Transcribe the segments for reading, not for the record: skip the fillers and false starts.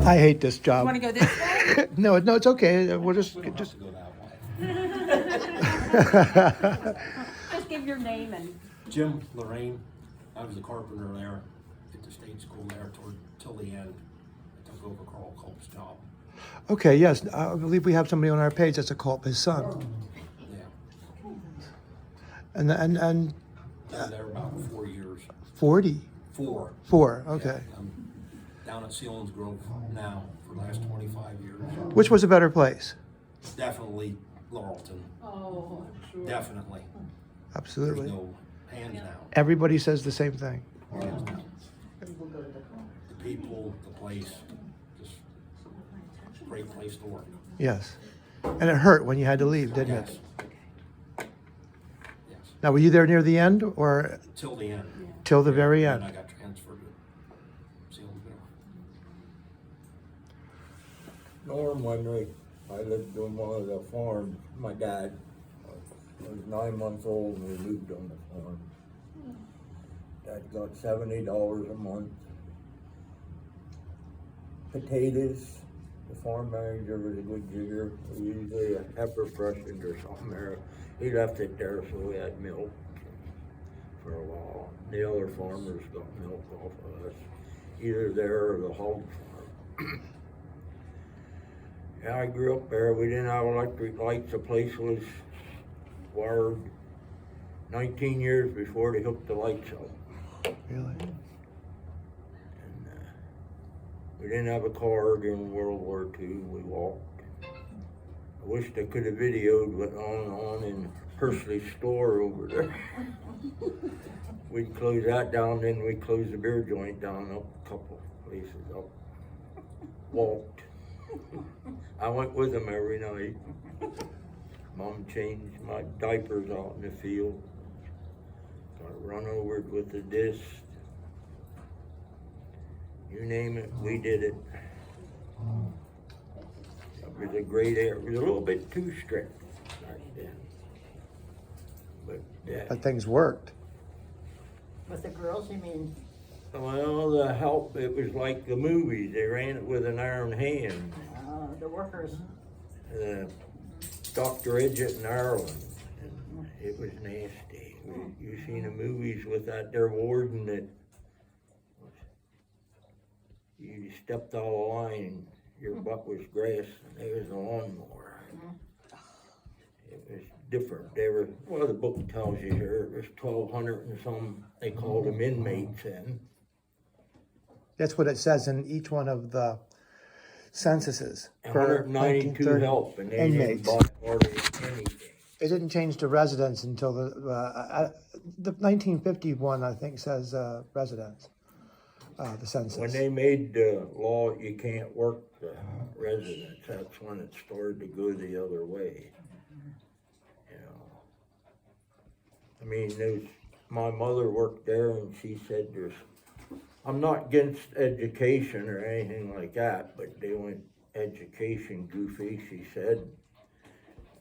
I hate this job. You want to go this way? No, it's okay. We'll just. Just go that way. Just give your name and. Jim, Lorraine, I was a carpenter there at the state school there till the end. I took over Carl Culp's job. Okay, yes, I believe we have somebody on our page that's a Culp, his son. Yeah. And I was there about 4 years. 40? 4. 4, okay. Yeah, I'm down at Sealands Grove now for the last 25 years. Which was a better place? Definitely Laurelton. Oh, sure. Definitely. Absolutely. There's no hands down. Everybody says the same thing. Hands down. The people, the place, just a great place to work. Yes. And it hurt when you had to leave, didn't Yes. it? Yes. Now, were you there near the end or Till the end. till the very And end? I got transferred to Sealands Grove. Norm, when I lived on one of the farms, my dad was 9 months old and we moved on the farm. Dad got $70 a month. Potatoes, the farm manager was a good jigger. Usually a heifer freshened or something there. He left it there so we had milk for a while. The other farmers got milk off of us, either there or the hog farm. Yeah, I grew up there. We didn't have electric lights. The place was wired 19 years before they hooked the lights up. Really? And we didn't have a car during World War II. We walked. I wished I could have videoed what went on in Hursley's store over there. We'd close that down, then we'd close the beer joint down up a couple places up. Walked. I went with them every night. Mom changed my diapers out in the field. Got run over with the disc. You name it, we did it. It was a great area. It was a little bit too strict back then. But yeah. But things worked. With the girls, you mean? Well, the help, it was like the movies. They ran it with an iron hand. The workers. Dr. Edgett in Ireland. And it was nasty. You seen the movies with that there warden that you stepped out of line, your butt was grass, and there was a lawnmower. It was different. They were, well, the book tells you here, it was 1,200 and some, they called them inmates then. That's what it says in each one of the censuses. for 192 1930 help, and they didn't inmates. buy hardly anything. It didn't change to residents until the 1951, I think, says residents, the census. When they made the law, you can't work the residents, that's when it started to go the other way. You know, I mean, my mother worked there and she said I'm not against education or anything like that, but they went education goofy, she said.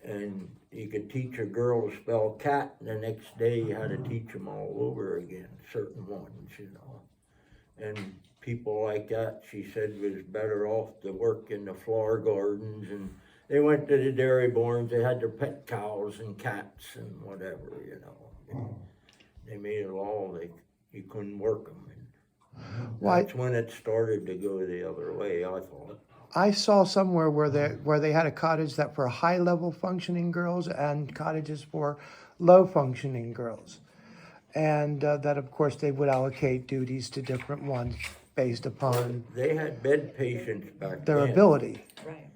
And you could teach a girl to spell cat, and the next day you had to teach them all over again, certain ones, you know. And people like that, she said, was better off to work in the flower gardens, and they went to the dairy barns, they had their pet cows and cats and whatever, you know. They made a law that you couldn't work them. That's when it started to go the other way, I thought. I saw somewhere where they had a cottage that for high-level functioning girls and cottages for low-functioning girls. And that, of course, they would allocate duties to different ones based upon They had bed patients back their then. ability. Right.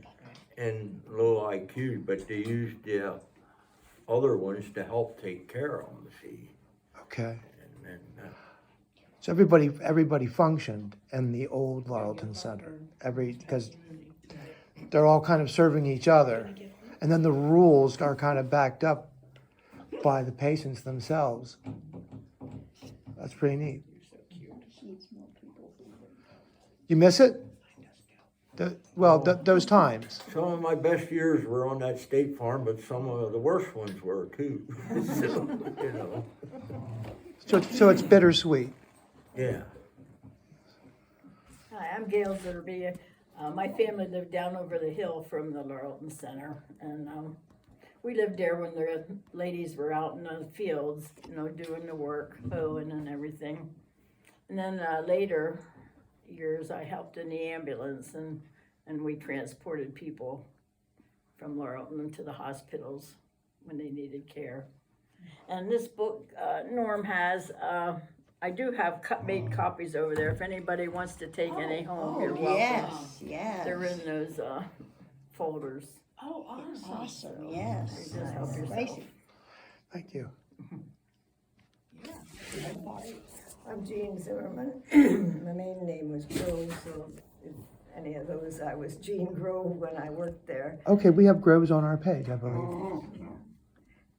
And low IQ, but they used the other ones to help take care of them, see. Okay. And So everybody functioned in the old Laurelton Center, because they're all kind of serving each other. And then the rules are kind of backed up by the patients themselves. That's pretty neat. You miss it? Those times. some of my best years were on that state farm, but some of the worst ones were too. So, you know. So it's bittersweet. Yeah. Hi, I'm Gail Zerby. My family lived down over the hill from the Laurelton Center, and we lived there when the ladies were out in the fields, doing the work, hoeing and everything. And then later years, I helped in the ambulance, and we transported people from Laurelton to the hospitals when they needed care. And this book, Norm has, I do have made copies over there. If anybody wants to take any home, you're welcome. Yes, yes. They're in those folders. Oh, awesome. Awesome, yes. You just help yourself. Gracie. Thank you. I'm Jean Zimmerman. My maiden name was Grove, so if any of those, I was Jean Grove when I worked there. Okay, we have Groves on our page, I believe.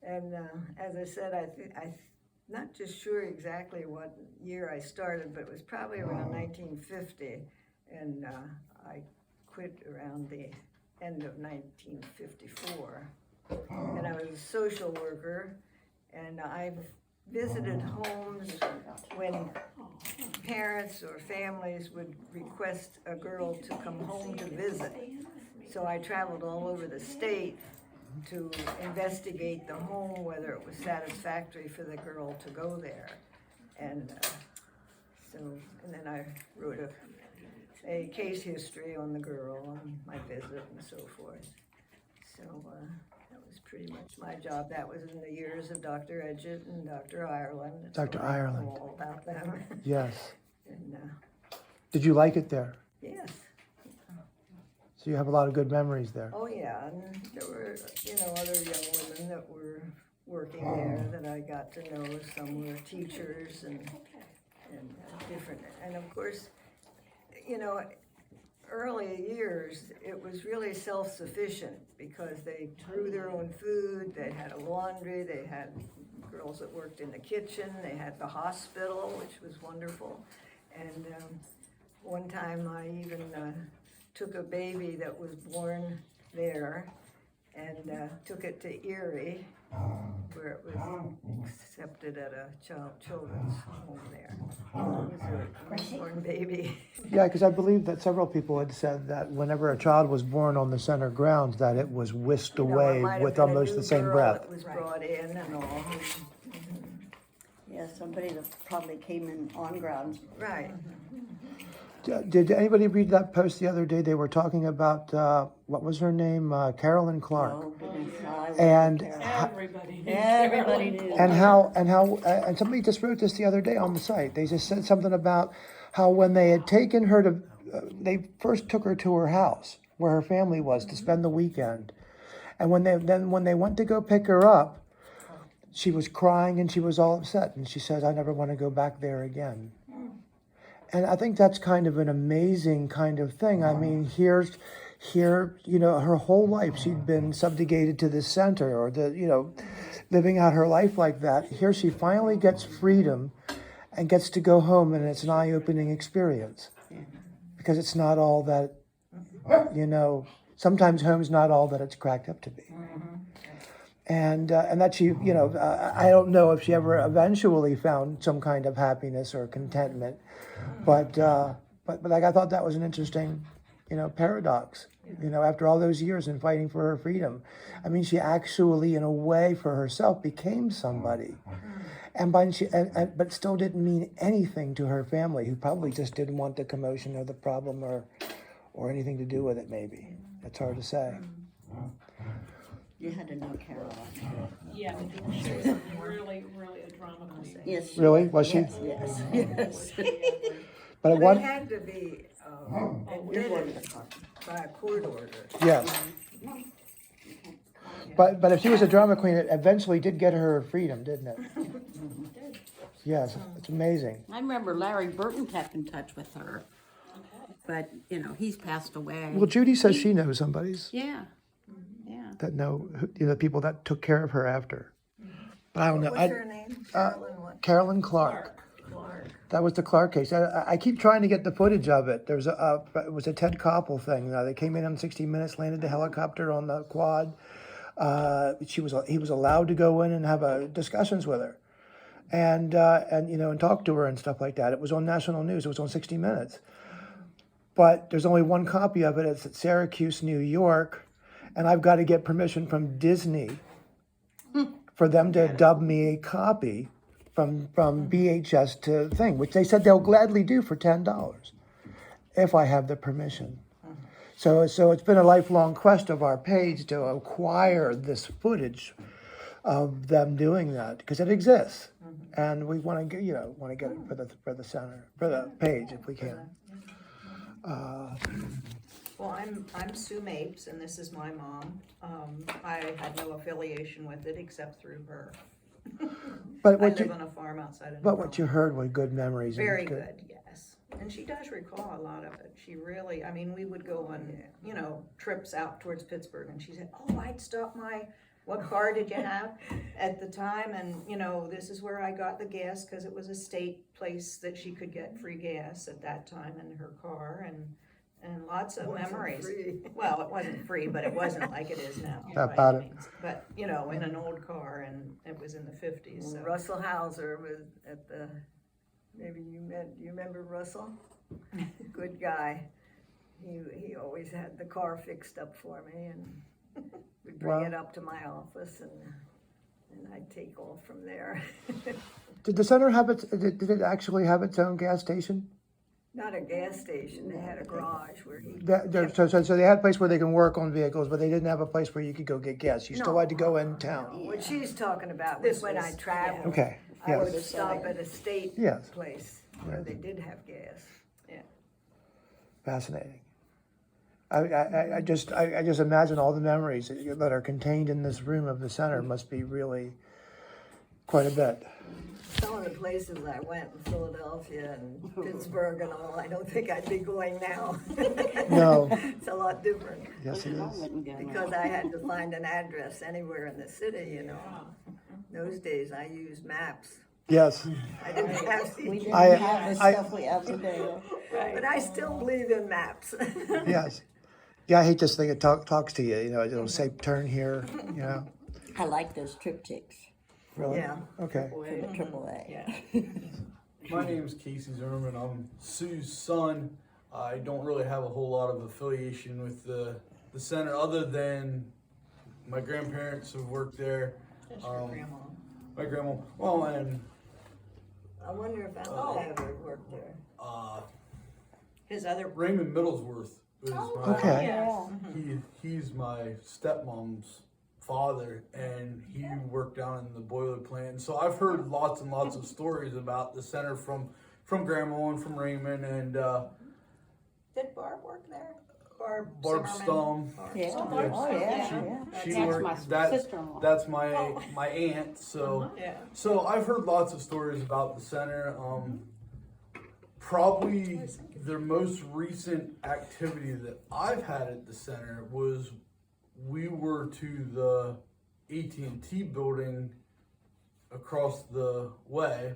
And as I said, I'm not just sure exactly what year I started, but it was probably around 1950. And I quit around the end of 1954. And I was a social worker, and I've visited homes when parents or families would request a girl to come home to visit. So I traveled all over the state to investigate the home, whether it was satisfactory for the girl to go there. And and then I wrote a case history on the girl and my visit and so forth. So that was pretty much my job. That was in the years of Dr. Edgett and Dr. Ireland. Dr. So I know Ireland. all about them. Yes. And Did you like it there? yes. So you have a lot of good memories there. Oh, yeah, and there were, other young women that were working there that I got to know. Some were teachers and different, and of course, early years, it was really self-sufficient because they grew their own food, they had a laundry, they had girls that worked in the kitchen, they had the hospital, which was wonderful. And one time I even took a baby that was born there and took it to Erie, where it was accepted at a children's home there. It was a newborn baby. Yeah, because I believe that several people had said that whenever a child was born on the center grounds, that it was whisked It away might have with been a almost new the same girl breath. that was brought in and all. Yeah, somebody that probably came in on grounds. Right. Did anybody read that post the other day? They were talking about, what was her name? Carolyn Clark. Oh, goodness, I wouldn't And care. Everybody knew. and somebody just wrote this the other day on the site. They just said something about how when they had taken her to, they first took her to her house where her family was to spend the weekend, and when they went to go pick her up, she was crying and she was all upset, and she says, "I never want to go back there again." And I think that's kind of an amazing kind of thing. I mean, here, her whole life she'd been subjugated to this center, or living out her life like that. Here she finally gets freedom and gets to go home, and it's an eye-opening experience. Because it's not all that, sometimes home's not all that it's cracked up to be. And that she, I don't know if she ever eventually found some kind of happiness or contentment, but like I thought that was an interesting, paradox. After all those years in fighting for her freedom, I mean, she actually, in a way, for herself, became somebody, but still didn't mean anything to her family, who probably just didn't want the commotion or the problem or anything to do with it. Maybe it's hard to say. You had to know Caroline. Yeah, she was really, really a drama queen. Yes. Really? Was she? Yes, yes. But But what? it had to be admitted by a court order. Yes. But if she was a drama queen, it eventually did get her freedom, didn't it? Yes, it's amazing. I remember Larry Burton kept in touch with her, but, he's passed away. Well, Judy says she knows somebody's Yeah. that know, people that took care of her after. But I don't know. What's her name? Carolyn what? Carolyn Clark. Clark. That was the Clark case. I keep trying to get the footage of it. It was a Ted Koppel thing. They came in on 60 Minutes, landed the helicopter on the quad. He was allowed to go in and have discussions with her. and you know, and talk to her and stuff like that. It was on national news. It was on 60 Minutes. But there's only one copy of it. It's at Syracuse, New York, and I've got to get permission from Disney for them to dub me a copy from VHS to thing, which they said they'll gladly do for $10 if I have the permission. So it's been a lifelong quest of our page to acquire this footage of them doing that because it exists, and we want to get it for the center, for the page if we can. Well, I'm Sue Mapes, and this is my mom. I had no affiliation with it except through her. But I what live you on a farm outside of. but what you heard were good memories. and Very good, yes. And she does recall a lot of it. She really, I mean, we would go on, you know, trips out towards Pittsburgh, and she said, "Oh, I'd stop what car did you have at the time? And, you know, this is where I got the gas, because it was a state place that she could get free gas at that time in her car, and lots of memories." Well, it wasn't free, but it wasn't like it is now. How by about any it? means. But, you know, in an old car, and it was in the 50s, so. Russell Hauser was at the, maybe you remember Russell? Good guy. He always had the car fixed up for me and would bring Wow. it up to my office and I'd take off from there. Did the center have did it actually have its own gas station? Not a gas station, they had a garage where he. So they had a place where they can work on vehicles, but they didn't have a place where you could go get gas. You still No. had to go in town. What she's talking about was This when was- I traveled. Okay, I would yes, stop at a state Yes. place where they did have gas. fascinating. I just imagine all the memories that are contained in this room of the center must be really quite a bit. Some of the places I went in Philadelphia and Pittsburgh and all, I don't think I'd be going now. No, It's a lot different, yes it I is. wouldn't go because I had to find an address anywhere in the city, you know. Those days I used maps. Yes, I didn't have We CG, didn't I- have the I- stuff we have today. but I still believe in maps. yes. Yeah, I hate this thing. It talks to you. You know, it'll say turn here. You know, I like those triptychs really. Yeah. Okay. for the AAA. Yeah. My name is Casey Zimmerman. I'm Sue's son. I don't really have a whole lot of affiliation with the center other than my grandparents have worked there. That's your grandma. My grandma, well, and I wonder if Alan ever worked there. His other. Raymond Middlesworth was my, Okay. Yes. he's my stepmom's father, and he worked down in the boiler plant. And so I've heard lots and lots of stories about the center from Grandma and from Raymond and Did Barb work there? Barb Barb Zimmerman? Stum. Barb Yeah. Stum. Oh, yeah, She, yeah. she That's worked. my sister-in-law. That's my aunt. So Yeah. so I've heard lots of stories about the center. Probably the most recent activity that I've had at the center was we were to the AT&T building across the way,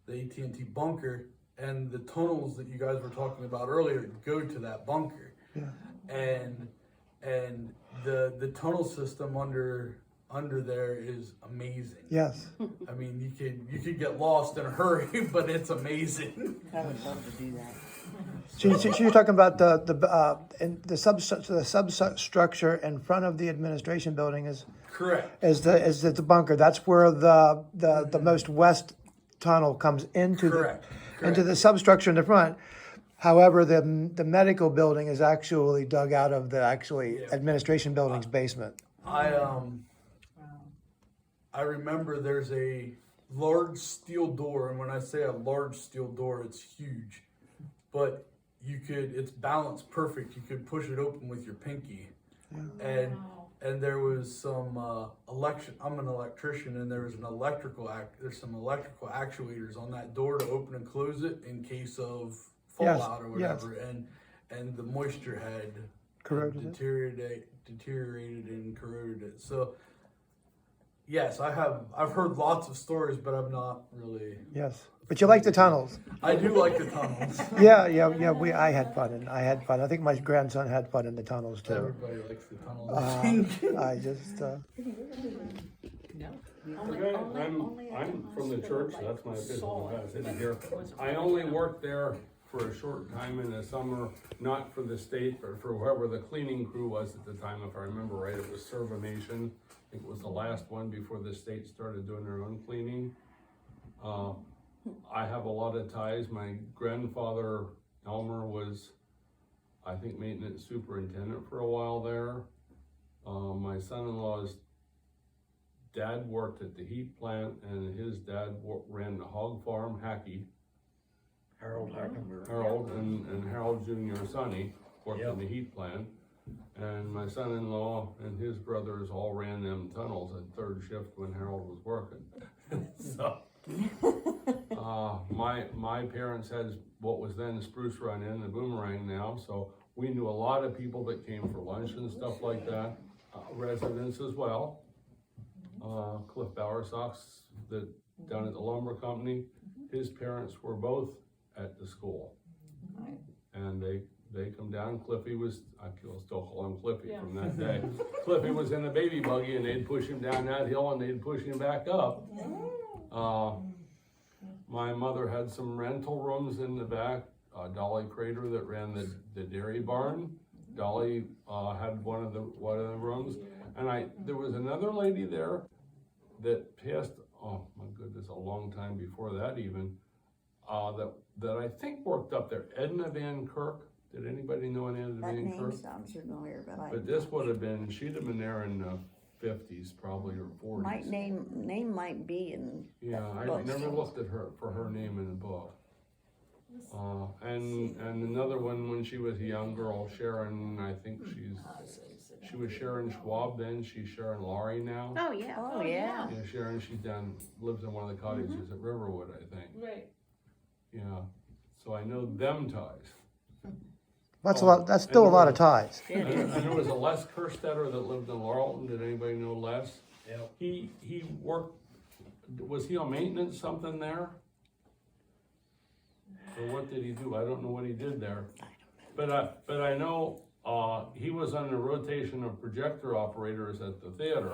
the AT&T bunker, and the tunnels that you guys were talking about earlier go to that bunker. Yeah. And the tunnel system under there is amazing. Yes. I mean, you could get lost in a hurry, but it's amazing. I would love to do that. So you're talking about the substructure in front of the administration building is Correct. the bunker. That's where the most west tunnel comes into Correct. into the substructure in the front. However, the medical building is actually dug out of the administration building's basement. I remember there's a large steel door, and when I say a large steel door, it's huge. But it's balanced perfect. You could push it open with your pinky. And there was some I'm an electrician, and there was there's some electrical actuators on that door to open and close it in case of fallout or whatever. And the moisture had Corroded it? deteriorated and corroded it. So yes, I've heard lots of stories, but I'm not really. Yes, but you like the tunnels. I do like the tunnels. Yeah. I had fun. I think my grandson had fun in the tunnels too. Everybody likes the tunnels. I just. No. Okay, I'm from the church, so that's my business, I'm sitting here. I only worked there for a short time in the summer, not for the state, but for whoever the cleaning crew was at the time, if I remember right, it was Servamation. I think it was the last one before the state started doing their own cleaning. I have a lot of ties. My grandfather, Elmer, was, I think, maintenance superintendent for a while there. My son-in-law's dad worked at the heat plant, and his dad ran the hog farm, Hackey. Harold Hackenberg. Harold and Harold Jr. Sonny worked in the heat plant. And my son-in-law and his brothers all ran them tunnels at third shift when Harold was working. So, my parents had what was then Spruce Run Inn, the Boomerang now, so we knew a lot of people that came for lunch and stuff like that, residents as well. Cliff Bowersox, down at the lumber company, his parents were both at the school. Right. And they come down, Cliffy was, I can still call him Cliffy from that day. Cliffy was in a baby buggy and they'd push him down that hill and they'd push him back up. My mother had some rental rooms in the back, Dolly Crater that ran the dairy barn. Dolly had one of the rooms. And there was another lady there that passed, oh my goodness, a long time before that even, that I think worked up there, Edna Van Kirk. Did anybody know an Edna That Van name Kirk? sounds familiar, But this would have been, she'd have been there in the 50s probably, or 40s. name might be in. Yeah, I books. never looked at her name in the book. And another one when she was a young girl, Sharon, I think she was Sharon Schwab then, she's Sharon Laurie now. Oh, yeah. Oh, yeah. Yeah, Sharon, lives in one of the cottages at Riverwood, I think. Right. Yeah, so I know them ties. That's a lot, that's still a lot of ties. And there was a Les Kerstetter that lived in Laurelton. Did anybody know Les? Yep. He worked, was he on maintenance something there? Or what did he do? I don't know what he did there. But I know he was on the rotation of projector operators at the theater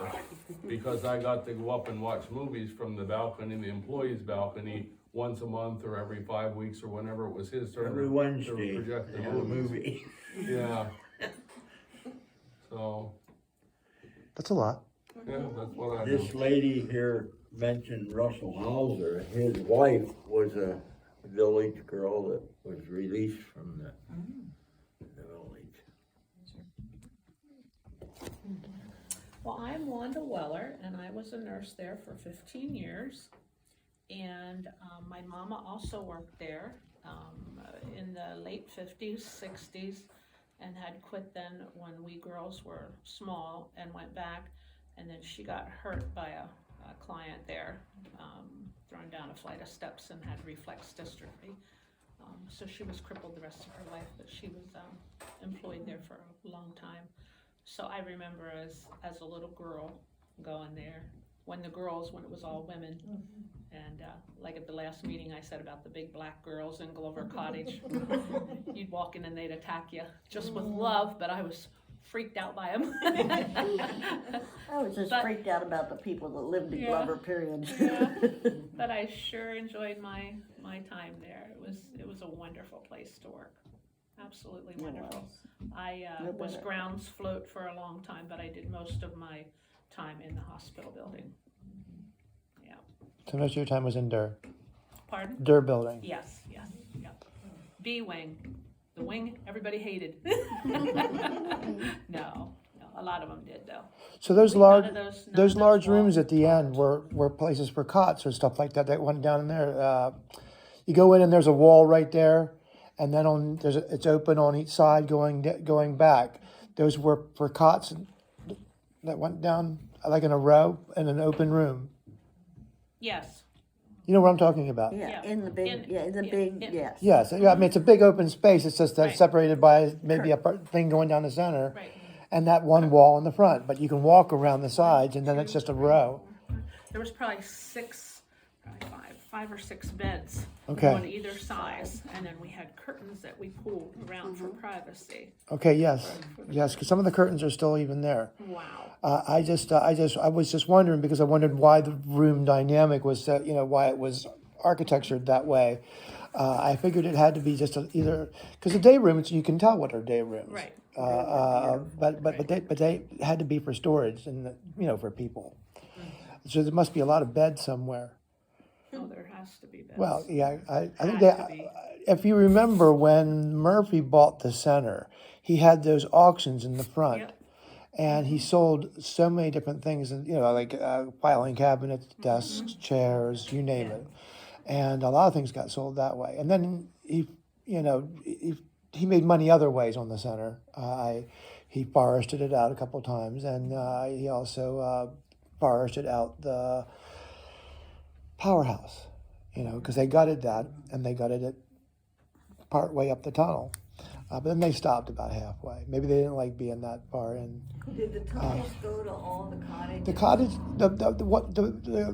because I got to go up and watch movies from the balcony, the employees' balcony, once a month or every 5 weeks or whenever it was his turn. Every to Wednesday, project the they have a movies. movie. Yeah. So, That's a lot. yeah, that's what I know. This lady here mentioned Russell Hauser. His wife was a village girl that was released from the village. Well, I'm Wanda Weller, and I was a nurse there for 15 years. And my mama also worked there in the late 50s, 60s, and had quit then when we girls were small and went back. And then she got hurt by a client there, thrown down a flight of steps and had reflex dystrophy. So she was crippled the rest of her life, but she was employed there for a long time. So I remember as a little girl going there, when it was all women. And like at the last meeting I said about the big black girls in Glover Cottage, you'd walk in and they'd attack you just with love, but I was freaked out by them. I was just freaked out about the people that lived in Glover, period. But I sure enjoyed my time there. It was a wonderful place to work. Absolutely wonderful. I was grounds float for a long time, but I did most of my time in the hospital building. Yeah. So most of your time was in Durr. Pardon? Durr building. Yes. B wing. The wing everybody hated. No, a lot of them did though. So those None of those large walls. rooms at the end were places for cots or stuff like that. That went down in there. You go in and there's a wall right there, and then it's open on each side going back. Those were for cots that went down like in a row in an open room. Yes. You know what I'm talking about? Yeah, Yeah. in the big, yes. Yes. Yeah. I mean, it's a big open space. It's just Right. separated by maybe a thing going down the center, Right. and that one wall in the front. But you can walk around the sides, and then it's just a row. There was probably 5 or 6 beds. Okay. On either side, and then we had curtains that we pulled around for privacy. Okay, yes, because some of the curtains are still even there. Wow. I was just wondering, because I wondered why the room dynamic was, why it was architectured that way. I figured it had to be just either, because the day rooms, you can tell what are day rooms. Right. But they had to be for storage and, for people. So there must be a lot of beds somewhere. Oh, there has to be beds. Well, yeah, I think Has to be. if you remember when Murphy bought the center, he had those auctions in the front. Yep. And he sold so many different things, and like filing cabinets, desks, chairs, you name it. And a lot of things got sold that way. And then he made money other ways on the center. He forested it out a couple of times, and he also forested out the powerhouse, because they gutted that, and they gutted it part way up the tunnel. But then they stopped about halfway. Maybe they didn't like being that far in. Did the tunnels go to all the cottages? The cottage,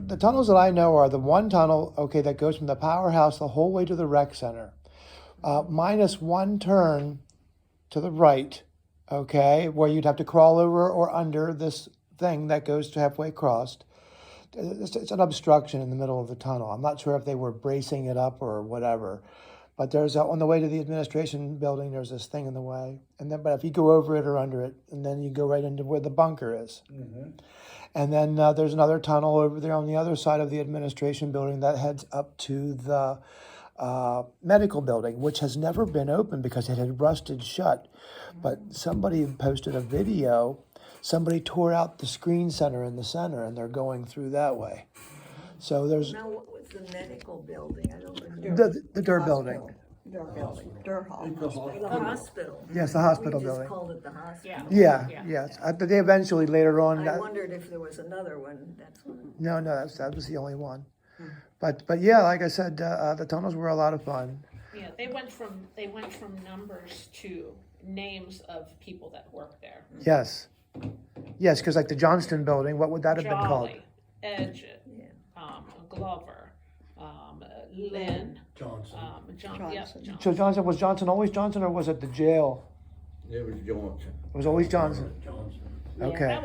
the tunnels that I know are the one tunnel, okay, that goes from the powerhouse the whole way to the rec center, minus one turn to the right, okay, where you'd have to crawl over or under this thing that goes to halfway across. It's an obstruction in the middle of the tunnel. I'm not sure if they were bracing it up or whatever. But there's on the way to the administration building, there's this thing in the way. But if you go over it or under it, and then you go right into where the bunker is. Mm-hmm. And then there's another tunnel over there on the other side of the administration building that heads up to the medical building, which has never been open because it had rusted shut. But somebody posted a video. Somebody tore out the screen center in the center, and they're going through that way. So there's Now, what was the medical building? I don't remember. the Durr building. Durr building, Durr Hall. The hospital. Yes, the hospital We building. just called it the hospital. Yeah. Yeah, yes. But they eventually later on. I wondered if there was another one. That's one. No, that was the only one. But yeah, like I said, the tunnels were a lot of fun. Yeah, they went from numbers to names of people that work there. Yes, because like the Johnston building, what would that have been called? Jolly, Edge, Glover, Lynn, Johnson. Johnson. So was Johnson always Johnson, or was it the jail? It was Johnson. It was always Johnson. Johnson. Okay.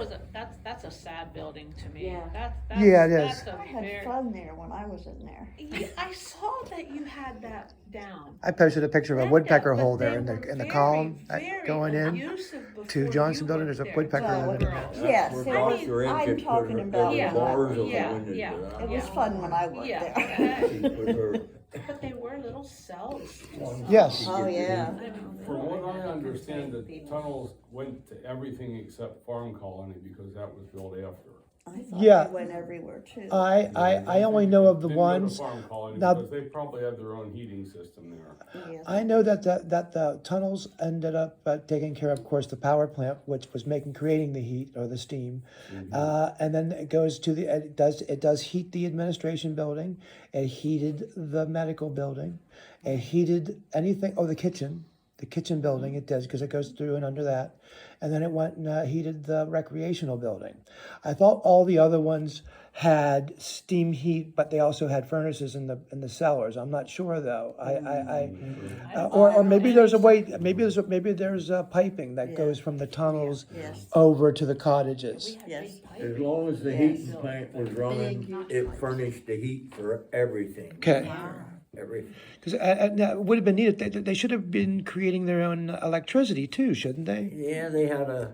That's a sad building to me. Yeah. That's, Yeah, it that's is. a I had very- fun there when I was in there. Yeah, I saw that you had that down. I posted a picture of a woodpecker hole there in the Very, column very going in abusive to before Johnson you building. went There's a there. woodpecker Well, living in there. Yes, Where it Foster was- Inn I'm could put talking her- about Yeah. bars on the Yeah, windows yeah. of that. It was fun when I worked Yeah, there. She put her- but they were little cells. Yes. Oh, yeah. From what I understand, the tunnels went to everything except Farm Colony because that was built after. I thought Yeah. they went everywhere too. I only know of the Didn't go to ones. Farm Colony Now- because they probably had their own heating system there. Yes. I know that the tunnels ended up taking care of course, the power plant, which was creating the heat or the steam, and then it goes to it does heat the administration building. It heated the medical building. It heated anything. Oh, the kitchen building. It does because it goes through and under that, and then it went and heated the recreational building. I thought all the other ones had steam heat, but they also had furnaces in the cellars. I'm not sure though. Or maybe there's a way. Maybe there's a piping that goes from the tunnels Yes. over to the cottages. Yes. As long as the heating plant was running, it furnished the heat for everything. Okay. Everything. Because it would have been needed. They should have been creating their own electricity too, shouldn't they? Yeah, they had a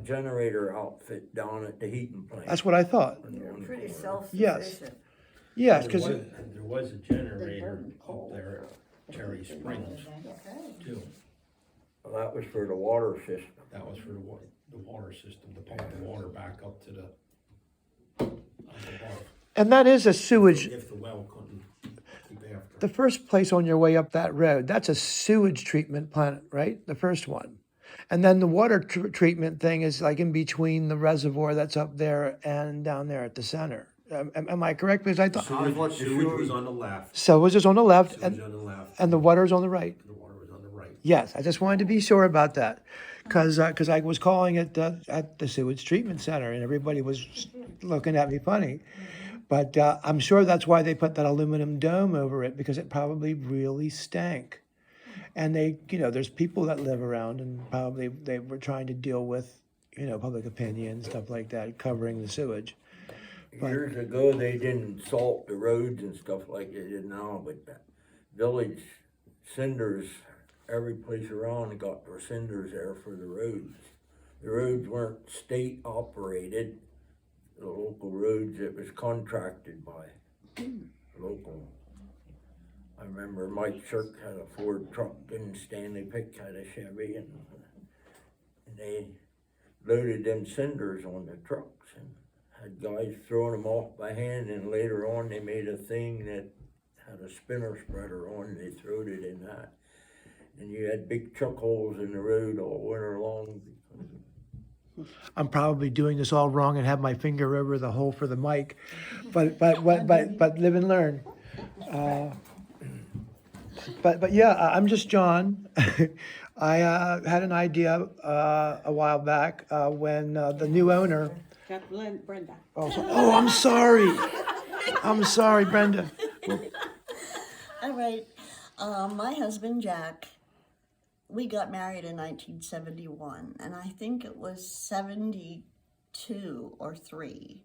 generator outfit down at the heating plant. That's what I thought. They're pretty self-sufficient. Yes. Yes, because There was a generator up there at Cherry Springs too. Well, that was for the water system. That was for the water system, to pump the water back up to the above, and that is a sewage. if the well couldn't keep after. The first place on your way up that road, that's a sewage treatment plant, right? The first one. And then the water treatment thing is like in between the reservoir that's up there and down there at the center. Am I correct? Because I thought Sewage was on the left. sewage is on the left Sewage on the left. and the water's on the right. The water was on the right. Yes, I just wanted to be sure about that. Because I was calling it at the sewage treatment center and everybody was looking at me funny. But I'm sure that's why they put that aluminum dome over it, because it probably really stank. And there's people that live around, and probably they were trying to deal with, public opinion, stuff like that, covering the sewage. Years ago, they didn't salt the roads and stuff like they did now, but the village cinders, every place around got their cinders there for the roads. The roads weren't state operated, the local roads, it was contracted by local. I remember Mike Shirk had a Ford truck and Stanley Pick had a Chevy, and they loaded them cinders on the trucks and had guys throwing them off by hand, and later on they made a thing that had a spinner spreader on, and they throwed it in that. And you had big chuck holes in the road all winter long. I'm probably doing this all wrong and have my finger over the hole for the mic, but live and learn. But yeah, I'm just John. I had an idea a while back when the new owner. Brenda. Oh, I'm sorry. I'm sorry, Brenda. All right. My husband, Jack, we got married in 1971, and I think it was 72 or 3.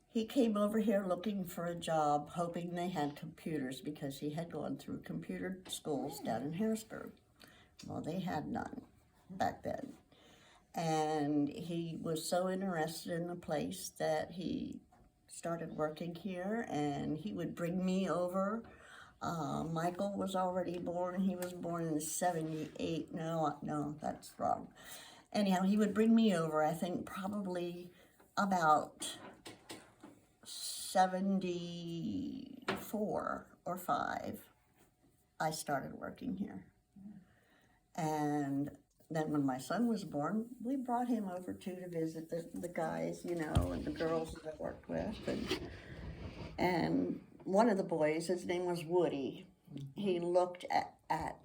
He came over here looking for a job, hoping they had computers, because he had gone through computer schools down in Harrisburg. Well, they had none back then. And he was so interested in the place that he started working here, and he would bring me over. Michael was already born. He was born in 78. No, that's wrong. Anyhow, he would bring me over, I think probably about 74 or 5, I started working here. And then when my son was born, we brought him over too to visit the guys, and the girls that I worked with. And one of the boys, his name was Woody, he looked at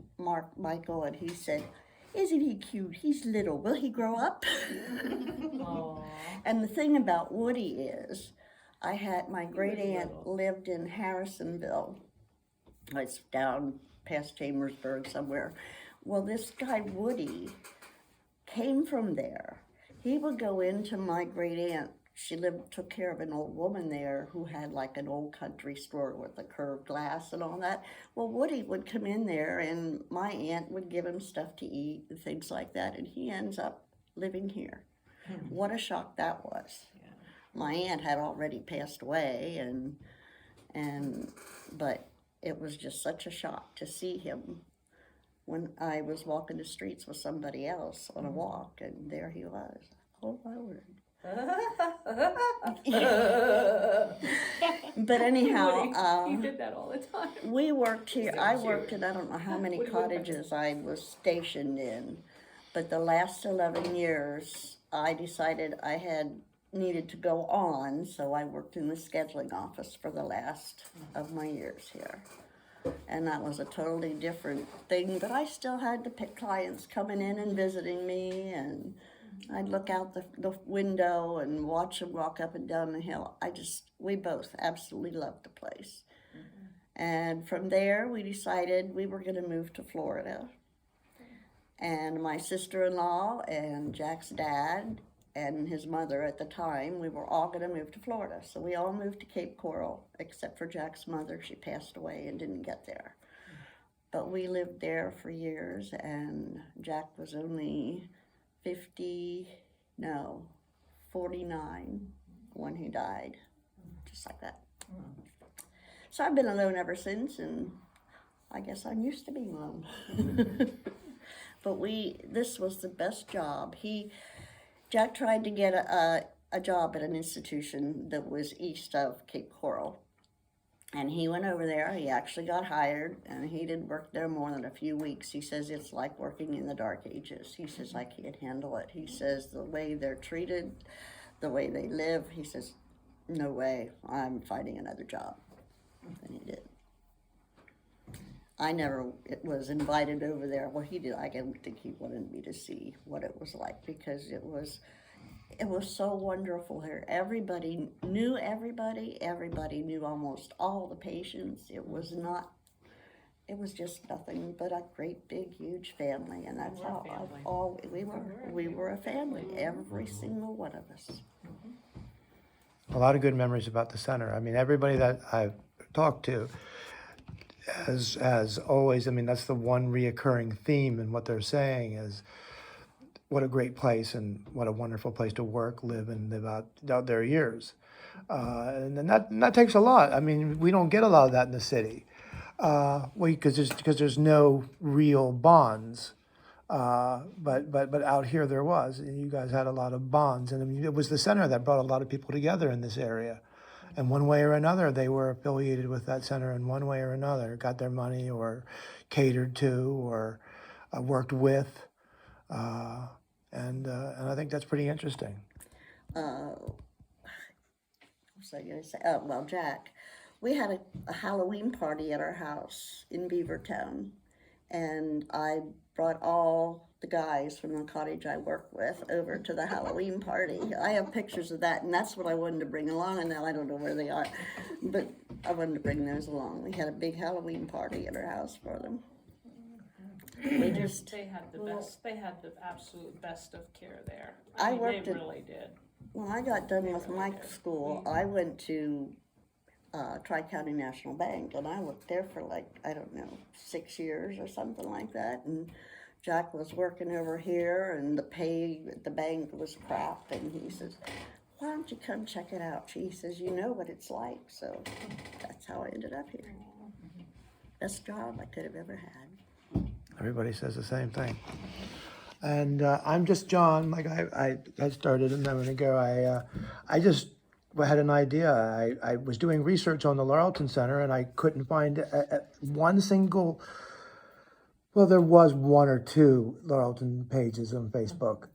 Michael and he said, "Isn't he cute? He's little. Will he grow up?" And the thing about Woody is, I had my great aunt lived in Harrisonville. It's down past Chambersburg somewhere. Well, this guy Woody came from there. He would go into my great aunt. She took care of an old woman there who had like an old country store with a curved glass and all that. Well, Woody would come in there, and my aunt would give him stuff to eat and things like that, and he ends up living here. What a shock that was. My aunt had already passed away, but it was just such a shock to see him when I was walking the streets with somebody else on a walk, and there he was. Oh my word. But anyhow, you did that all the time. we worked here. I worked in I don't know how many cottages I was stationed in, but the last 11 years I decided I needed to go on, so I worked in the scheduling office for the last of my years here. And that was a totally different thing, but I still had to pick clients coming in and visiting me, and I'd look out the window and watch them walk up and down the hill. We both absolutely loved the place. And from there, we decided we were going to move to Florida. And my sister-in-law and Jack's dad and his mother at the time, we were all going to move to Florida. So we all moved to Cape Coral, except for Jack's mother. She passed away and didn't get there. But we lived there for years, and Jack was only 49 when he died, just like that. So I've been alone ever since, and I guess I'm used to being alone. But this was the best job. Jack tried to get a job at an institution that was east of Cape Coral. And he went over there, he actually got hired, and he didn't work there more than a few weeks. He says it's like working in the dark ages. He says, I can't handle it. He says the way they're treated, the way they live, he says, no way, I'm finding another job. And he did. I never was invited over there. Well, he did. I don't think he wanted me to see what it was like, because It was so wonderful here. Everybody knew everybody. Everybody knew almost all the patients. It was just nothing but a great, big, huge family, and that's how we were a family. Every single one of us. A lot of good memories about the center. I mean, everybody that I've talked to has always, I mean, that's the one reoccurring theme in what they're saying is what a great place and what a wonderful place to work, live, and live out their years. And that takes a lot. I mean, we don't get a lot of that in the city. Because there's no real bonds. But out here there was. And you guys had a lot of bonds. And I mean, it was the center that brought a lot of people together in this area. And one way or another, they were affiliated with that center in one way or another, got their money or catered to or worked with. And I think that's pretty interesting. What was I going to say? Well, Jack, we had a Halloween party at our house in Beavertown, and I brought all the guys from the cottage I work with over to the Halloween party. I have pictures of that, and that's what I wanted to bring along, and now I don't know where they are, but I wanted to bring those along. We had a big Halloween party at our house for them. They had the best. They had the absolute best of care there. I mean, worked they at- really did. When I got done with my school, I went to Tri-County National Bank, and I worked there for 6 years or something like that. And Jack was working over here, and the pay at the bank was crap. And he says, "Why don't you come check it out?" He says, "You know what it's like." So that's how I ended up here. Best job I could have ever had. Everybody says the same thing. And I'm just John, like I started a minute ago. I just had an idea. I was doing research on the Laurelton Center, and I couldn't find one single, well, there was one or two Laurelton pages on Facebook,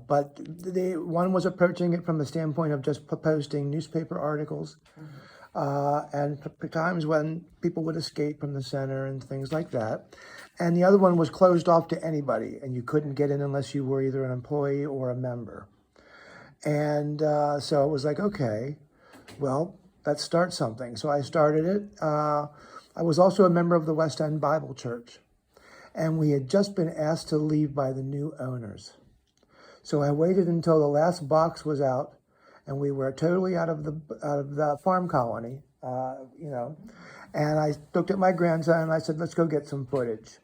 but one was approaching it from the standpoint of just posting newspaper articles, and times when people would escape from the center and things like that. And the other one was closed off to anybody, and you couldn't get in unless you were either an employee or a member. And so it was like, okay, well, let's start something. So I started it. I was also a member of the West End Bible Church, and we had just been asked to leave by the new owners. So I waited until the last box was out, and we were totally out of the farm colony, And I looked at my grandson and I said, "Let's go get some footage."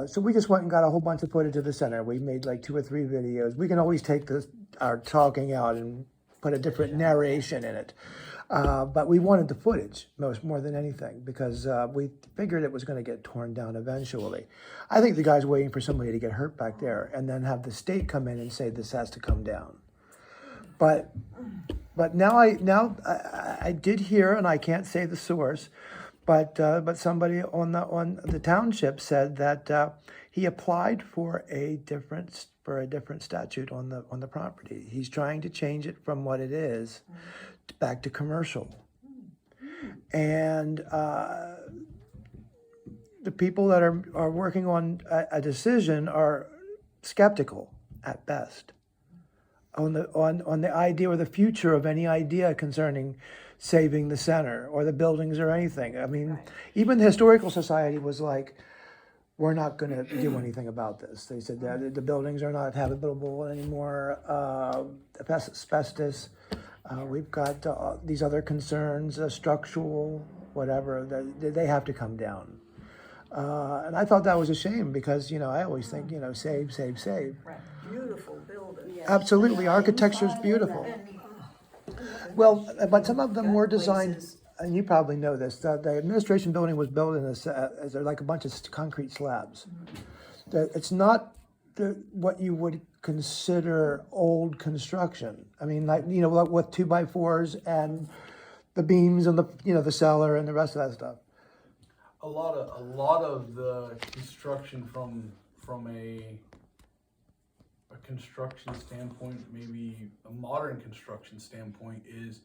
So we just went and got a whole bunch of footage of the center. We made 2 or 3 videos. We can always take our talking out and put a different narration in it. But we wanted the footage more than anything because we figured it was going to get torn down eventually. I think the guy's waiting for somebody to get hurt back there and then have the state come in and say this has to come down. But now I did hear, and I can't say the source, but somebody on the township said that he applied for a different statute on the property. He's trying to change it from what it is back to commercial, and the people that are working on a decision are skeptical at best on the idea or the future of any idea concerning saving the center or the buildings or anything. I mean, even the Historical Society was like, we're not going to do anything about this. They said that the buildings are not habitable anymore, asbestos. We've got these other concerns, structural, whatever, they have to come down. And I thought that was a shame because, I always think, save, save, save. Beautiful building. Absolutely, architecture's beautiful. Well, but some of them were designed, and you probably know this, the administration building was built as like a bunch of concrete slabs. It's not what you would consider old construction. I mean, like with 2x4s and the beams and the cellar and the rest of that stuff. A lot of the construction from a construction standpoint, maybe a modern construction standpoint, is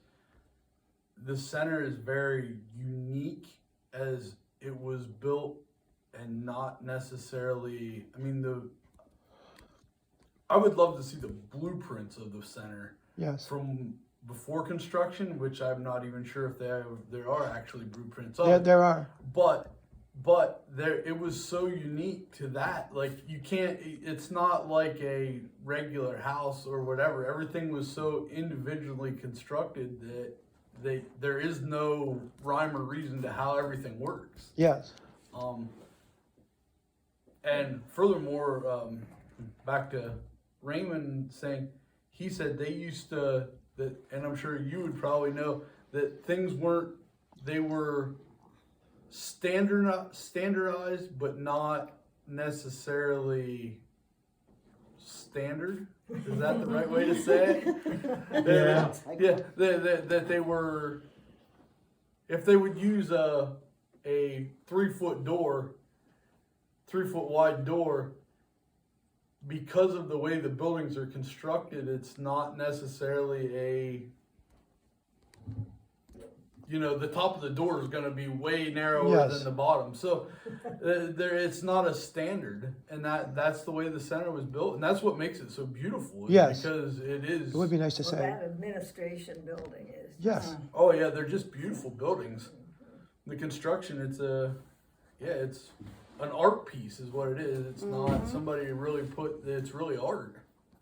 the center is very unique as it was built and not necessarily, I would love to see the blueprints of the center Yes. from before construction, which I'm not even sure if there are actually blueprints of. There are. But there, it was so unique to that. Like you can't. It's not like a regular house or whatever. Everything was so individually constructed that there is no rhyme or reason to how everything works. Yes. And furthermore, back to Raymond saying, he said they used to, that, and I'm sure you would probably know, that things they were standardized, but not necessarily standard. Is that the right way to say it? Yeah, that they were, if they would use a 3-foot door, 3-foot wide door, because of the way the buildings are constructed, it's not necessarily the top of the door is going to be way narrower Yes. than the bottom. So it's not a standard, and that's the way the center was built, and that's what makes it so beautiful. Yes. Because it is. It would be nice to Well, say. that administration building is. Yes. Oh yeah, they're just beautiful buildings. The construction, it's an art piece is what it is. It's not somebody really it's really art.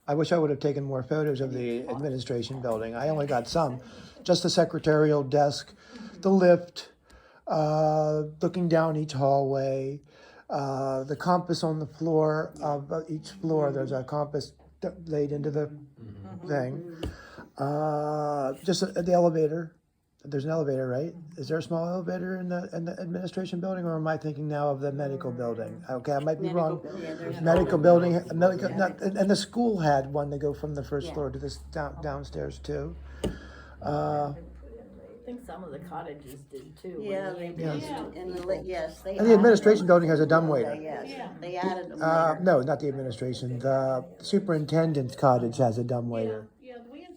I wish I would have taken more photos of the administration building. I only got some. Just the secretarial desk, the lift, looking down each hallway, the compass on the floor of each floor. There's a compass laid into the thing. Just the elevator. There's an elevator, right? Is there a small elevator in the administration building, or am I thinking now of the medical building? Okay, I might be wrong. Medical building, and the school had one to go from the first floor to this downstairs too. I think some of the cottages did too. Yeah, they did. Yes, they. And the administration building has a dumbwaiter. Yes, they added them later. No, not the administration. The superintendent's cottage has a dumbwaiter. Yeah, we had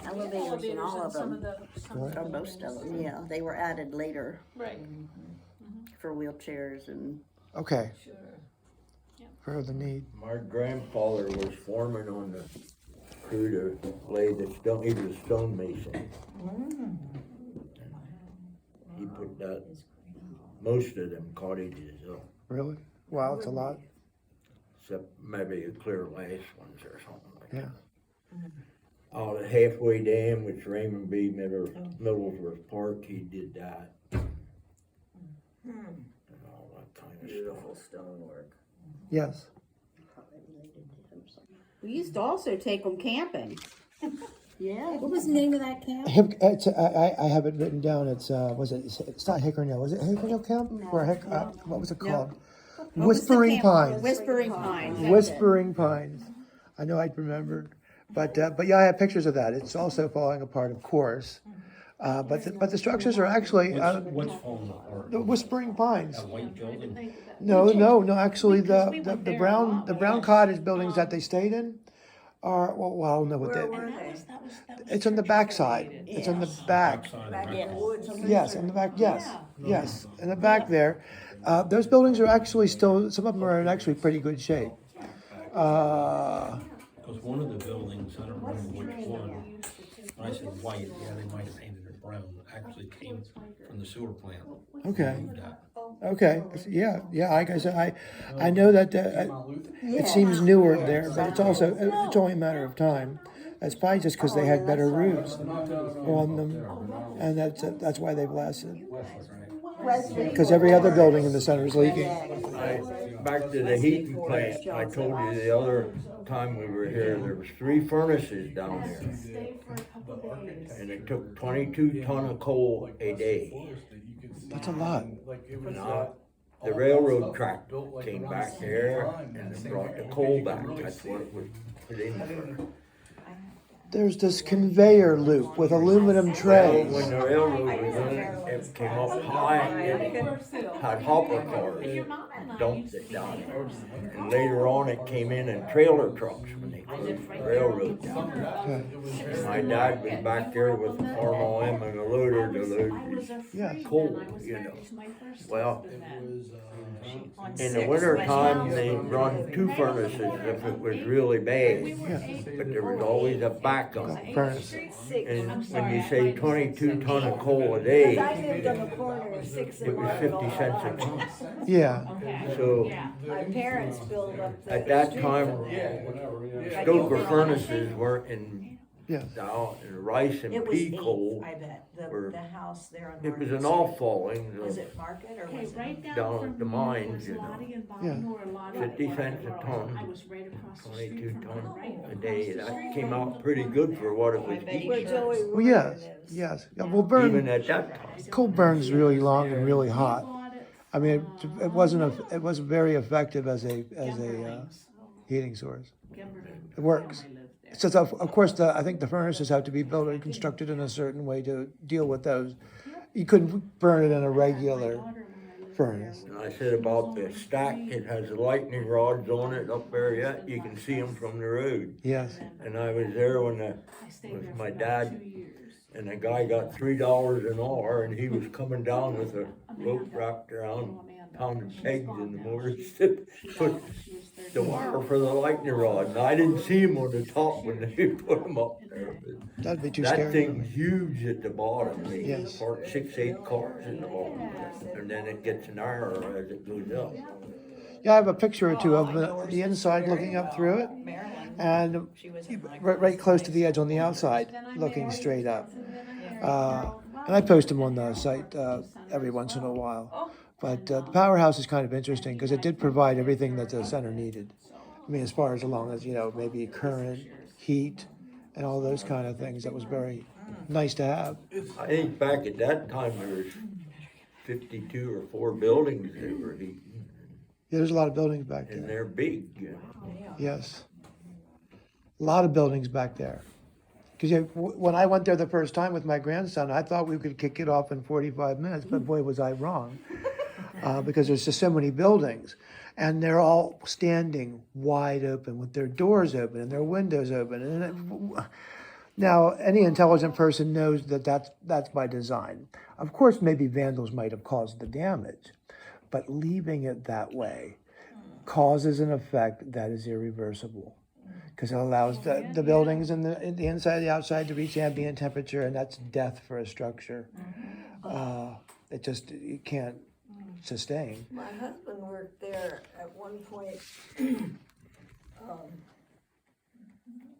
Elevators in all of some them. Or most of them, yeah, they were added later Right. for wheelchairs and. Okay. For the need. My grandfather was foreman on the crew to lay the stone, he was a stonemason. He put that, most of them cottages up, Really? Wow, it's a lot. except maybe the clear last ones or something like that. Yeah. Out at Halfway Dam, which Raymond B. Middlesworth Park, he did that. And all that kind of Beautiful stuff. stonework. Yes. We used to also take them camping. Yeah. What was the name of that camp? I have it written down. It's it's not Hickornell. Was it Hickornell Camp? Or what was it called? What was the Whispering camp? Pines. Whispering Pines. that's it. Whispering Pines. I know I'd remembered. But yeah, I have pictures of that. It's also falling apart, of course. But the structures are actually What's falling apart? the Whispering Pines. That white building? No. Actually, Because we the went there a brown lot. cottage buildings that they stayed in are well, I don't know what Where they. were And they? that was It's on the back side. It's on the back. Backside of Back the in the woods. Yes, in the back. Yes, in the back there. Those buildings are actually still. Some of them are in actually pretty good shape. Because one of the buildings, I don't remember which one, when I said white, yeah, they might have painted it brown, actually came from the sewer plant. Okay. Moved that. Okay. Yeah. Like I said, I know that it seems newer there, but it's only a matter of time. It's probably just because they had better roofs on them, and that's why they've lasted. Because every other building in the center is leaking. Back to the heating plant, I told you the other time we were here, there was 3 furnaces down there. And it took 22 ton of coal a day. That's a lot. Now, the railroad track came back there and they brought the coal back, that's what it was put in for. There's this conveyor loop with aluminum trays. When the railroad was in, it came up high and had hopper cars. dumped it down there. And later on, it came in trailer trucks when they closed the railroad down there. And my dad was back there with an RMM and a loader to load Yeah. coal, you know. Well, in the winter time, they run 2 furnaces if it was really bad. But there was always a backup. Furnace. And when you say 22 ton of coal a day, I lived on the corner of 6 and it was 50 cents a ton. Yeah, So My parents built up the. at that street time, from there. stoker furnaces weren't in, yes. now, rice and It was pea 8, coal. I bet, were- the house there on It was Market an Street. offalling Was of it Market or Okay, was it? right down down from at the me mines, was you know. Lottie and Bobby Yeah. Nor, Lottie 50 and cents a Bobby ton. Nor. I was right across the 22 street from her, ton right a across day. the That street came from out the pretty corner good there. for what it I was bet you Where heating. Joey Well, Warren yes, is. yes. Yeah, well, Even burn, at that time. coal burns really long and really hot. Bought it, I mean, it it wasn't very effective as a Gemberlings. heating source. Gemberling It works. family lived there. It's just, of course, I think the furnaces have to be built and constructed in a certain way to deal with those. You couldn't burn it in a regular furnace. And I said about the stack, it has lightning rods on it up there yet. You can see them from the road. Yes, And I was there when I stayed with there my for about dad, 2 years. and the guy got $3 an hour, and he was coming down with a rope wrapped around, pounding pegs in the mortar to put the wire for the lightning rod. And I didn't see him on the top when they put him up there. But that'd be too that scary. thing's huge at the bottom. They Yes. park 6, 8 cars in the bottom, and then it gets narrower as it goes up. Yeah, I have a picture or two of the inside looking up through it, Marilyn, and she was in my. right close to the edge on the outside, looking straight up. And I post them on the site every once in a while. But the powerhouse is kind of interesting because it did provide everything that the center needed. I mean, as far as along as, maybe current, heat, and all those kind of things. That was very nice to have. I think back at that time, there was 52 or 4 buildings that were heating, Yeah, there's a lot of buildings back and there. they're big, you know. Yes. A lot of buildings back there. Because when I went there the first time with my grandson, I thought we could kick it off in 45 minutes, but boy, was I wrong. Because there's just so many buildings. And they're all standing wide open with their doors open and their windows open. And now, any intelligent person knows that that's by design. Of course, maybe vandals might have caused the damage, but leaving it that way causes an effect that is irreversible. Because it allows the buildings and the inside and the outside to reach ambient temperature, and that's death for a structure. It can't sustain. My husband worked there at one point,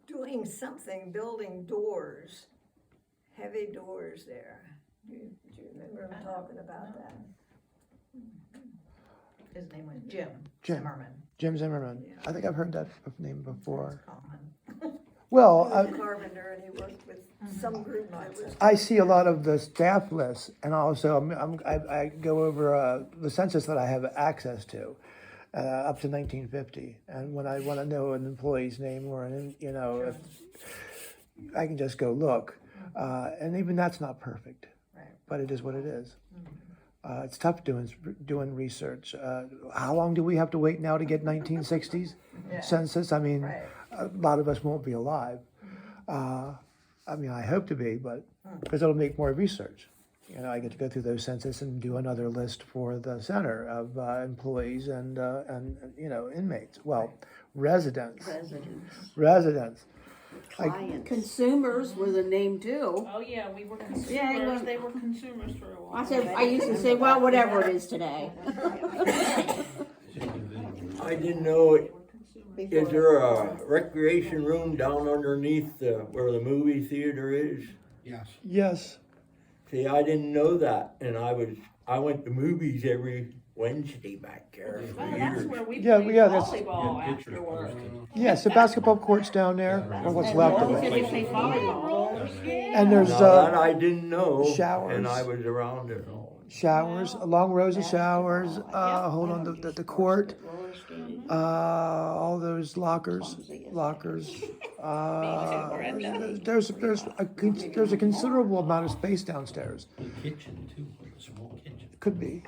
doing something, building doors, heavy doors there. Do you remember him talking about that? His name was Jim Jim. Zimmerman. Jim Zimmerman. I think I've heard that name before. Common. Well, He was a carpenter and he worked with some group that was. I see a lot of the staff lists, and also I go over the census that I have access to, up to 1950. And when I want to know an employee's name or if I can just go look, and even that's not perfect, Right. but it is what it is. It's tough doing research. How long do we have to wait now to get 1960s census? I mean, Right. a lot of us won't be alive. I hope to be, but because it'll make more research. I get to go through those census and do another list for the center of employees and inmates. Well, residents. Consumers was a name too. Oh, yeah, we were Yeah, consumers, well- they were consumers for a while. I used to say, well, whatever it is today. I didn't know, is there a recreation room down underneath where the movie theater is? Yes. Yes. See, I didn't know that, and I went to movies every Wednesday back there for Oh, that's years. where we Yeah, played yeah, that's- volleyball Yeah, pictures afterward. posted. Yes, the basketball court's down there, or what's left of They it. play volleyball. And there's Now that I didn't know, showers. and I was around it all. showers, long rows of showers. Hold on, the court. All those lockers. There's a considerable amount of space downstairs. The kitchen too, a small kitchen. Could be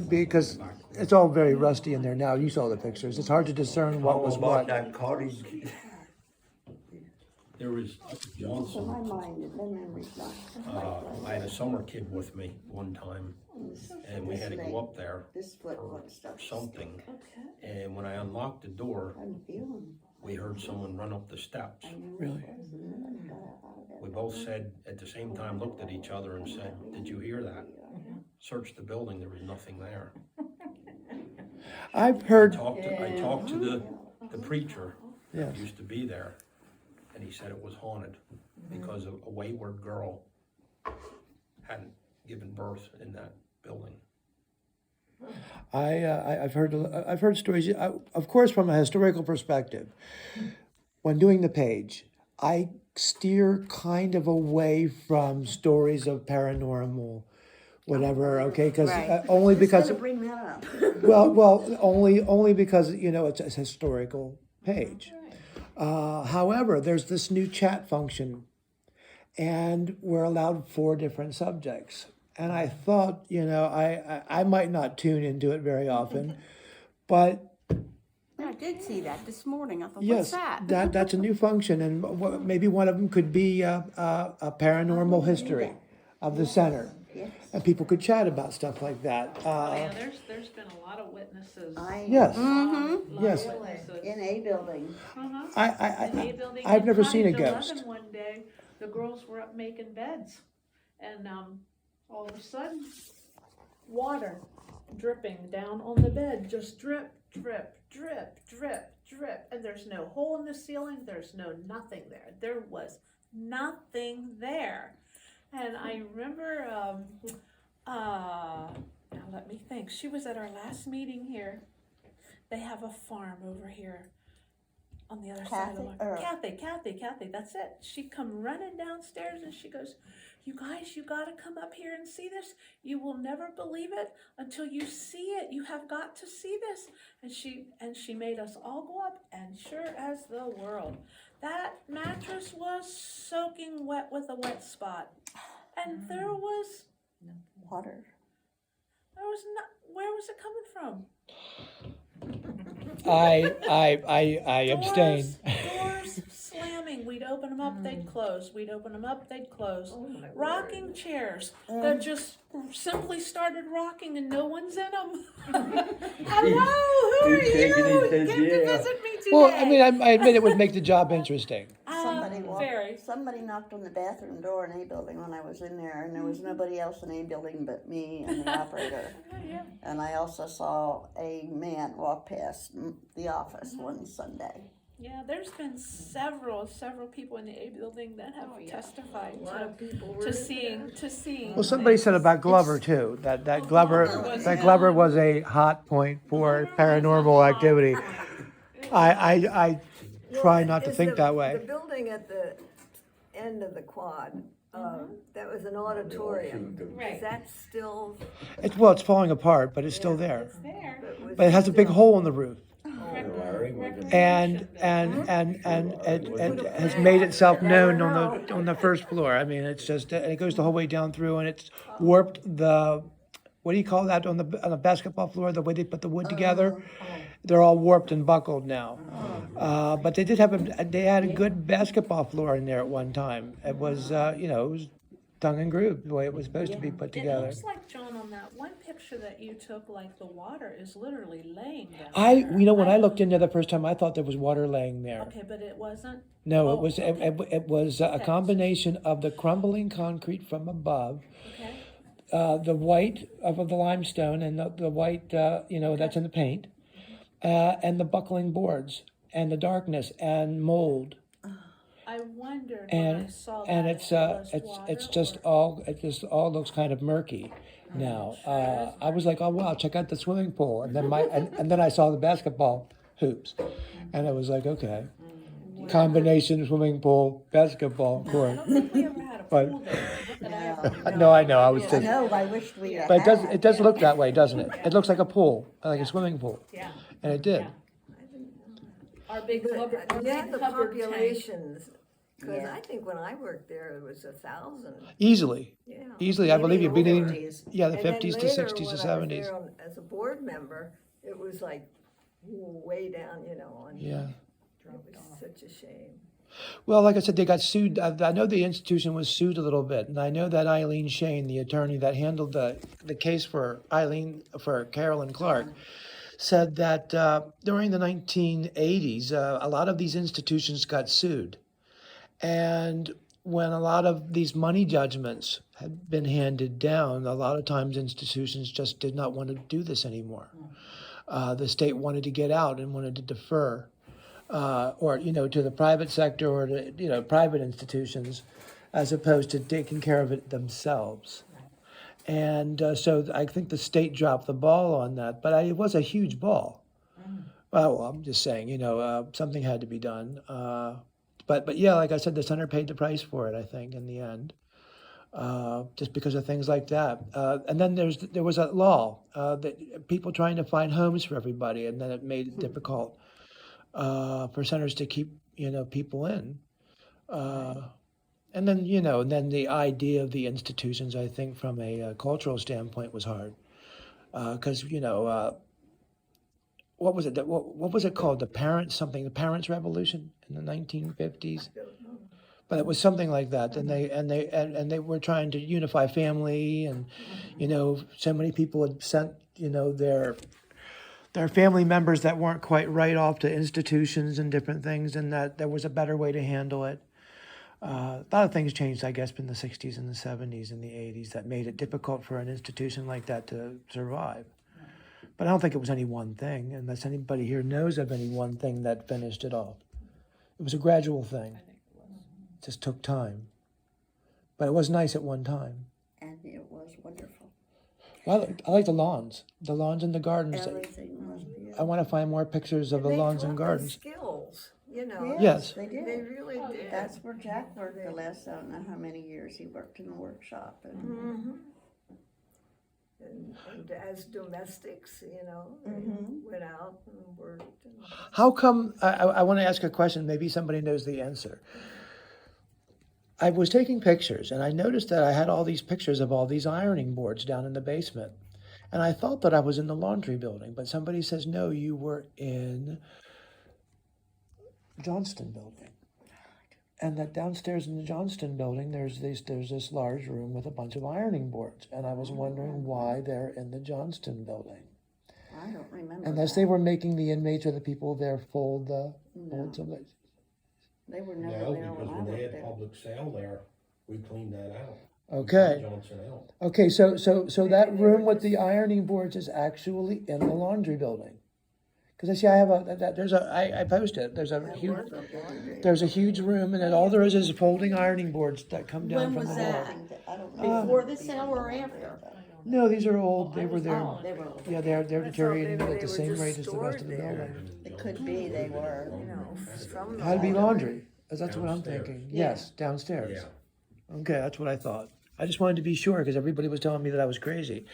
because it's all very rusty in there now. You saw the pictures. It's hard to discern what was How about what. that cottage? There was In my Johnson, mind, the memory's not. I had a summer kid with me one time, and we had to go up there This foot for one starts. something. And when I unlocked the door, I'm feeling. we heard someone run up the steps. Really? We both said, at the same time, looked at each other and said, "Did you hear that?" Searched the building, there was nothing there. I've heard, I talked to the preacher yes. who used to be there, and he said it was haunted because a wayward girl hadn't given birth in that building. I've heard stories, of course, from a historical perspective. When doing the page, I steer kind of away from stories of paranormal, whatever. Okay, because only because Bring that up. only because it's a historical page. However, there's this new chat function, and we're allowed 4 different subjects. And I thought, I might not tune into it very often, but I did see that this morning. I thought, yes, what's that? that's a new function, and maybe one of them could be a paranormal history of the center, and people could chat about stuff like that. Yeah, there's been a lot of witnesses. Yes, Lot yes. of witnesses. In a building. In A building I've in never seen a Cottage ghost. 11 one day, the girls were up making beds, and all of a sudden, water dripping down on the bed, just drip, drip, drip, drip, drip, and there's no hole in the ceiling, there's nothing there. There was nothing there. And I remember, now let me think, she was at our last meeting here. They have a farm over here on the other side of Kathy, that's it. She come running downstairs and she goes, "You guys, you gotta come up here and see this. You will never believe it until you see it. You have got to see this." And she made us all go up, and sure as the world, that mattress was soaking wet with a wet spot. And there was Water. where was it coming from? I abstain. Doors slamming. We'd open them up, they'd close. We'd open them up, they'd close. Rocking chairs that just simply started rocking and no one's in them. Hello, who are He's shaking you? his head, Came to yeah. visit me today. Well, I mean, I admit it would make the job interesting. Somebody knocked on the bathroom door in A building when I was in there, and there was nobody else in A building but me and the operator. And I also saw a man walk past the office one Sunday. Yeah, there's been several people in the A building that have testified to seeing. Well, somebody said about Glover too, that Glover was a hot point for paranormal activity. I try not to think that way. The building at the end of the quad, that was an auditorium. Is that still? It's falling apart, but it's still there. It's there. But it has a big hole in the roof, Larry was and it has made itself known on the first floor. I mean, it's just it goes the whole way down through, and it's warped the. What do you call that on the basketball floor? The way they put the wood together, they're all warped and buckled now. But they did they had a good basketball floor in there at one time. It was it was tongue and groove the way it was supposed to be put It together. looks like, John, on that one picture that you took, like the water is literally laying down there. When I looked in there the first time, I thought there was water laying there. Okay, but it wasn't? No, it Oh, was okay. it was a Okay. combination of the crumbling concrete from above, Okay. the white of the limestone, and the white that's in the paint, and the buckling boards, and the darkness and mold, I wondered when I and saw that. and if it was it water just all looks kind of murky now. I was like, oh wow, check out the swimming pool, and then and then I saw the basketball hoops, and I was like, okay, combination swimming pool, basketball court. I don't think we ever had a But- pool there. That I ever No, I know. I was I just, know, I wished we had. but it does look that way, doesn't it? It looks like a pool, like a swimming pool, Yeah. and it did. Yeah. Our big But cupboard, our now big the cupboard tank. populations Cause Yeah. I think when I worked there, it was 1,000, Easily, yeah. easily, I believe Maybe you've been in the in, 50s. yeah, the And then fifties to later, sixties to when I was seventies. there as a board member, it was like way down, and Yeah. it was such a shame. Well, like I said, they got sued. I know the institution was sued a little bit, and I know that Eileen Shane, the attorney that handled the case for Carolyn Clark, said that during the 1980s, a lot of these institutions got sued, and when a lot of these money judgments had been handed down, a lot of times institutions just did not want to do this anymore. The state wanted to get out and wanted to defer. Or to the private sector or to private institutions, as opposed to taking care of it themselves. And so I think the state dropped the ball on that, but it was a huge ball. Well, I'm just saying, something had to be done. But yeah, like I said, the center paid the price for it, I think, in the end, just because of things like that. And then there was a law that people trying to find homes for everybody, and then it made it difficult for centers to keep people in, and then the idea of the institutions, I think, from a cultural standpoint, was hard because what was it what was it called, the parents revolution in the 1950s, but it was something like that, and they were trying to unify family, and so many people had sent their family members that weren't quite right off to institutions and different things, and that there was a better way to handle it. A lot of things changed, I guess, in the 60s and the 70s and the 80s that made it difficult for an institution like that to survive. But I don't think it was any one thing, unless anybody here knows of any one thing that finished it off. It was a gradual thing. It just took time. But it was nice at one time. And it was wonderful. Well, I like the lawns and the gardens. Everything was beautiful. I want to find more pictures of the They lawns and taught us gardens. skills, Yes. They did. They really did. That's where Jack worked the last, I don't know how many years he worked in the workshop. And Mhm. And as domestics, they went out and worked. And How come, I want to ask a question, maybe somebody knows the answer. I was taking pictures and I noticed that I had all these pictures of all these ironing boards down in the basement. And I thought that I was in the laundry building, but somebody says, no, you were in Johnston building. And that downstairs in the Johnston building, there's this large room with a bunch of ironing boards. And I was wondering why they're in the Johnston building. I don't remember. Unless that. they were making the inmates or the people there fold the folds of it. They were never No, there because when I when they worked had there. public sale there, we cleaned that out. Okay. Johnson out. Okay, so that room with the ironing boards is actually in the laundry building. Because I see I have I posted, there's a huge room, and then all there is folding ironing boards that come down When from the was wall. that? I don't know. Before the sale or after? No, these are old, they were there. Oh, they were old. Yeah, they're deteriorating maybe at the they were same just rate as the rest of the stored there. building. It could be they were. From the Had to be laundry. laundry, that's what I'm Downstairs. thinking. Yes, downstairs. Yeah. Okay, that's what I thought. I just wanted to be sure because everybody was telling me that I was crazy,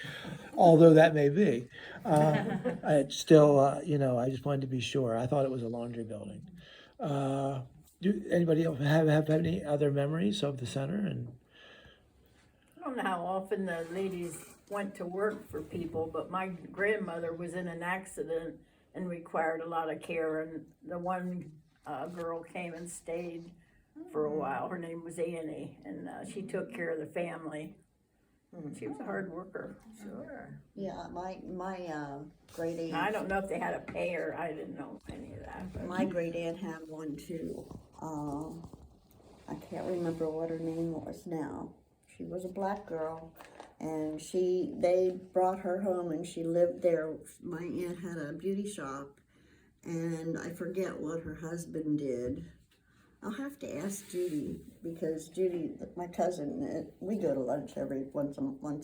although that may be. It's still, I just wanted to be sure. I thought it was a laundry building. Do anybody else have any other memories of the center? And I don't know how often the ladies went to work for people, but my grandmother was in an accident and required a lot of care, and the one girl came and stayed for a while. Her name was Annie, and she took care of the family. She was a hard worker. Sure. Yeah, my great aunt. I don't know if they had a pay her. I didn't know any of that. But My great aunt had one too. I can't remember what her name was now. She was a black girl, and they brought her home, and she lived there. My aunt had a beauty shop, and I forget what her husband did. I'll have to ask Judy, because Judy, my cousin, we go to lunch every once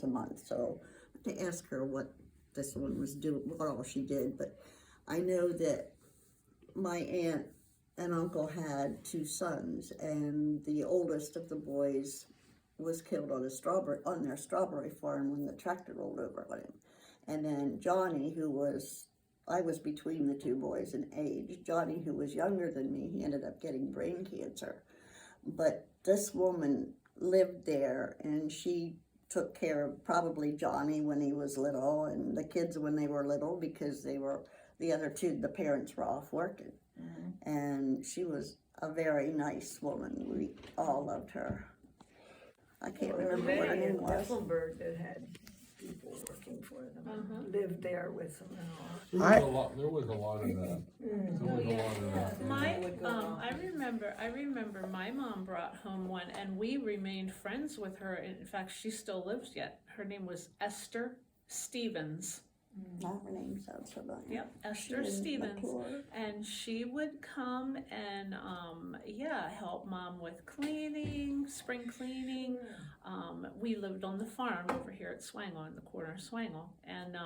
a month, so I have to ask her what this one was doing, what all she did. But I know that my aunt and uncle had two sons, and the oldest of the boys was killed on their strawberry farm when the tractor rolled over on him. And then Johnny, I was between the two boys in age. Johnny, who was younger than me, he ended up getting brain cancer. but this woman lived there, and she took care of probably Johnny when he was little, and the kids when they were little, because the other two, the parents were off working. And she was a very nice woman. We all loved her. I can't remember what her name was. Ethelbert that had people working for them, lived there with them and all. There was a lot of that. There was a lot of that. I remember my mom brought home one, and we remained friends with her. In fact, she still lives yet. Her name was Esther Stevens. Not her name sounds familiar. Yep, Esther She was Stevens. McClure. And she would come and, help mom with cleaning, spring cleaning. We lived on the farm over here at Swangel, in the corner of Swangel. And,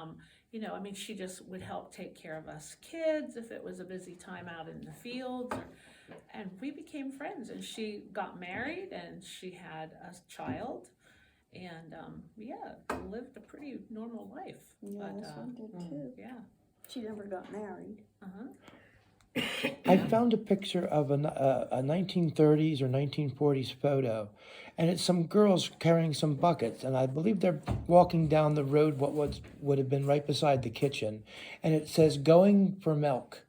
she just would help take care of us kids if it was a busy time out in the fields. And we became friends, and she got married, and she had a child. And, lived a pretty normal life. Yeah, this one did too. Yeah. She never got married. I found a picture of a 1930s or 1940s photo, and it's some girls carrying some buckets, and I believe they're walking down the road would have been right beside the kitchen, and it says "Going for milk."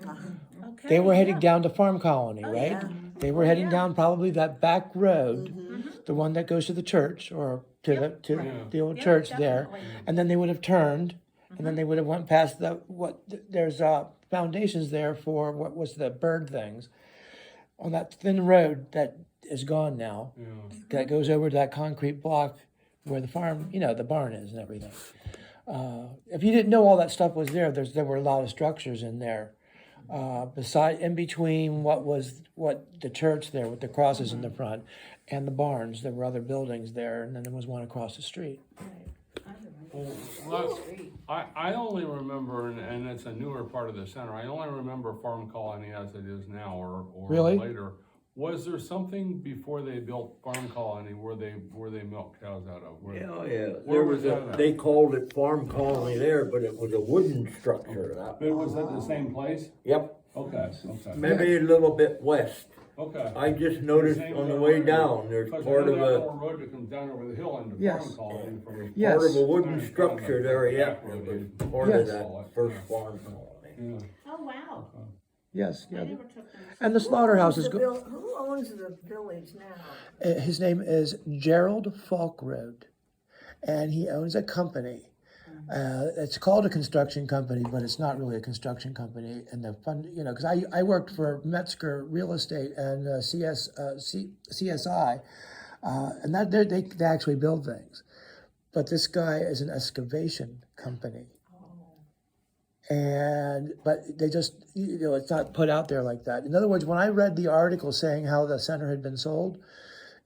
Okay. They were heading down to Farm Colony, right? yeah. They were heading down probably that back road, the one that goes to the church or to the old Yeah, church there, definitely. and then they would have turned, and then they would have went past there's foundations there for what was the bird things on that thin road that is gone now. Yeah. That goes over to that concrete block where the farm, the barn is and everything. If you didn't know all that stuff was there, there were a lot of structures in there. In between what the church there with the crosses in the front and the barns, there were other buildings there, and then there was one across the street. Well, I only remember, and it's a newer part of the center, I only remember Farm Colony as it is now or Really? later. Was there something before they built Farm Colony where they milked cows out of? Yeah. Where There was was that at? they called it Farm Colony there, but it was a wooden structure. But was it the same place? Yep, Okay. maybe a little bit west. Okay. I just noticed on the way down, there's Because part of that a, little road that comes down over the hill into Yes. Farm Colony from. Yes. part of a wooden Kind of structure there, yeah, it was part Yes. of that first Farm Colony. Yeah. Oh, wow. Yes, I yeah. never took those. And the slaughterhouse is Who owns the village now? his name is Gerald Falkrode, and he owns a company. It's called a construction company, but it's not really a construction company. And the fund, because I worked for Metzger Real Estate and CSI, and that they actually build things. But this guy is an excavation company. But they just, it's not put out there like that. In other words, when I read the article saying how the center had been sold,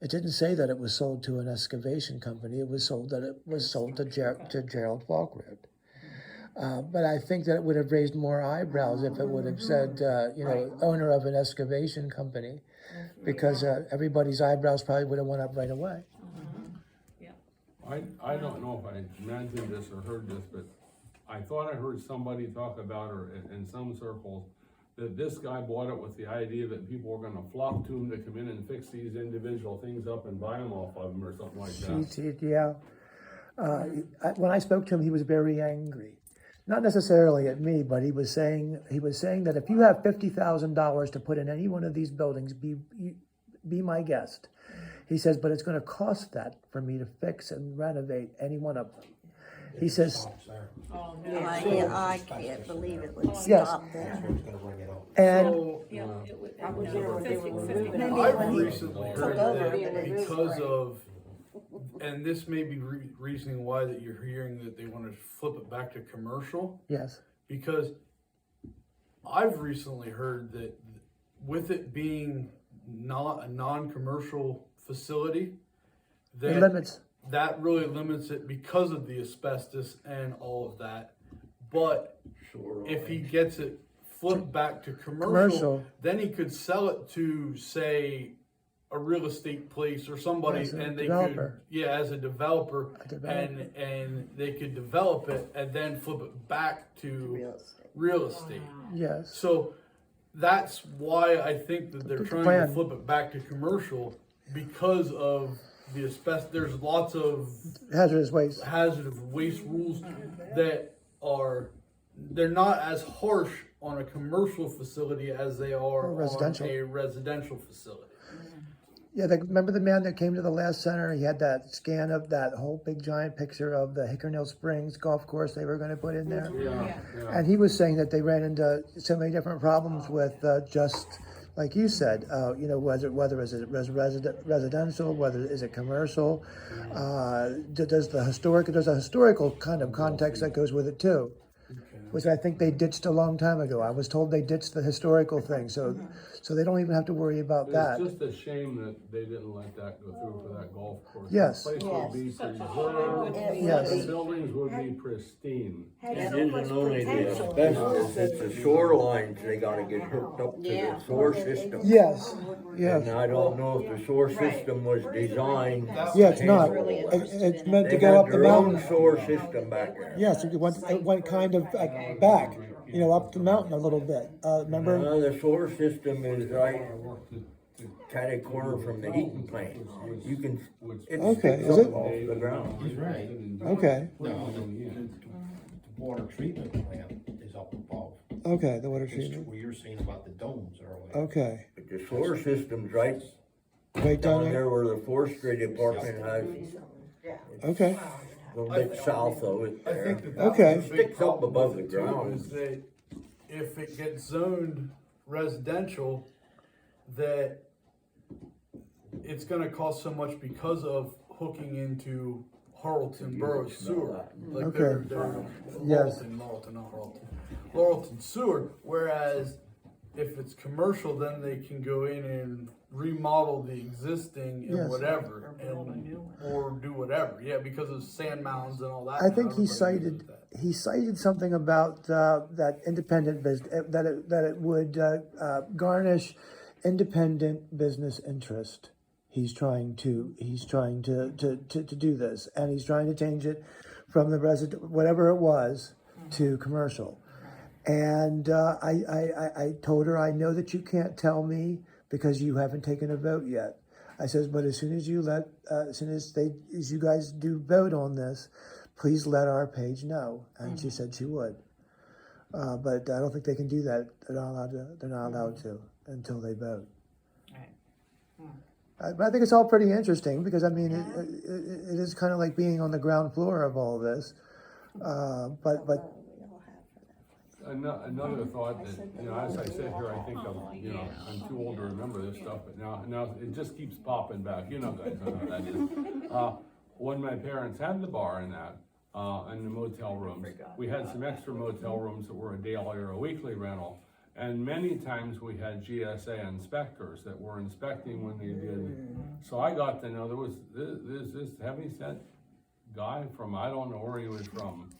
it didn't say that it was sold to an excavation company. It was sold to Gerald Falkrode. But I think that it would have raised more eyebrows if it would have said, owner of an excavation company, because everybody's eyebrows probably would have went up right away. I don't know if I mentioned this or heard this, but I thought I heard somebody talk about, or in some circles, that this guy bought it with the idea that people were gonna flock to him to come in and fix these individual things up and buy them off of him or something like that. Yeah. When I spoke to him, he was very angry. Not necessarily at me, but he was saying that if you have $50,000 to put in any one of these buildings, be my guest. He says, but it's going to cost that for me to fix and renovate any one of them. He says, I can't believe it would Yes. stop there. and I was there when they were moving. I've recently heard over, that but it is because great. of, and this may be reasoning why that you're hearing that they want to flip it back to commercial, yes, because I've recently heard that with it being not a non-commercial facility, it limits. that really limits it because of the asbestos and all of that. But if he gets it flipped back to commercial, then he could sell it to, say, a real estate place or somebody, As a and they developer. could, as a developer, A developer. and they could develop it and then flip it back to Real estate. real estate. Yes. So that's why I think that they're It's a trying plan. to flip it back to commercial because of the asbestos. There's lots of Hazardous waste. hazardous waste rules that they're not as harsh on a commercial facility as they are Or residential. on a residential facility. Yeah, remember the man that came to the last center? He had that scan of that whole big giant picture of the Hickernell Springs golf course they were gonna put in there. Yeah. And he was saying that they ran into so many different problems with just, like you said, whether is it residential, whether is it commercial, there's a historical kind of context that goes with it too, which I think they ditched a long time ago. I was told they ditched the historical thing, so they don't even have to worry about that. It's just a shame that they didn't let that go through for that golf course. Yes. The place would be Such a shame. preserved, Yes. the buildings would be pristine. It isn't only the asbestos, it's the shorelines they gotta get hooked up to the sewer system. Yes, And yes. I don't know if the sewer system was designed. Yeah, it's not. really It's meant to They go had up the their own mountain. sewer system back there. Yes, it went kind of back, up the mountain a little bit. Remember? The sewer system is right catty corner from the heating plant. You can, it Okay, sticks is up it? off the ground. He's right. Okay, The water treatment plant is up above. okay, the water It's treatment. where you're saying about the domes earlier. Okay, But the sewer system's right right down down there. there where the forestry department has, Okay, a little bit south of it I there. think that Okay. was a big Sticks up problem above with the it, too, ground. is that if it gets zoned residential, that it's gonna cost so much because of hooking into Laurelton Borough Sewer. Like Okay. they're Yes. Laurelton Sewer, whereas if it's commercial, then they can go in and remodel the existing and Yes. whatever, or do whatever, yeah, because of sand mounds and all that. I now, think he everybody uses cited, that. he cited something about that independent business, that it would garnish independent business interest. He's trying to do this, and he's trying to change it from the whatever it was, to commercial. And I told her, I know that you can't tell me because you haven't taken a vote yet. I says, but as soon as you you guys do vote on this, please let our page know. And she said she would. But I don't think they can do that. They're not allowed to until they vote. But I think it's all pretty interesting because I mean, it is kind of like being on the ground floor of all this. But Another thought that, as I sit here, I think I'm too old to remember this stuff, but now it just keeps popping back, guys know how that is. When my parents had the bar and that, and the motel rooms, we had some extra motel rooms that were a daily or a weekly rental. And many times we had GSA inspectors that were inspecting when they did. So I got to know there was this heavyset guy from, I don't know where he was from.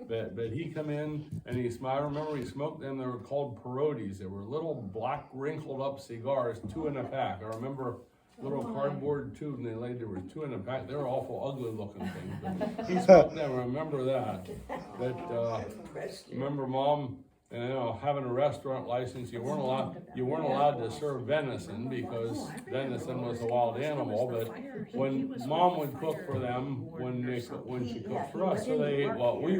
But he come in and I remember he smoked them. They were called perotis. They were little black wrinkled up cigars, 2 in a pack. I remember little cardboard tube, and there were 2 in a pack. They were awful ugly looking things. But he smoked them. I remember that. But remember, Mom, having a restaurant license, you weren't allowed to serve venison because venison was a wild animal. But when Mom would cook for them, when she cooked for us, so they ate what we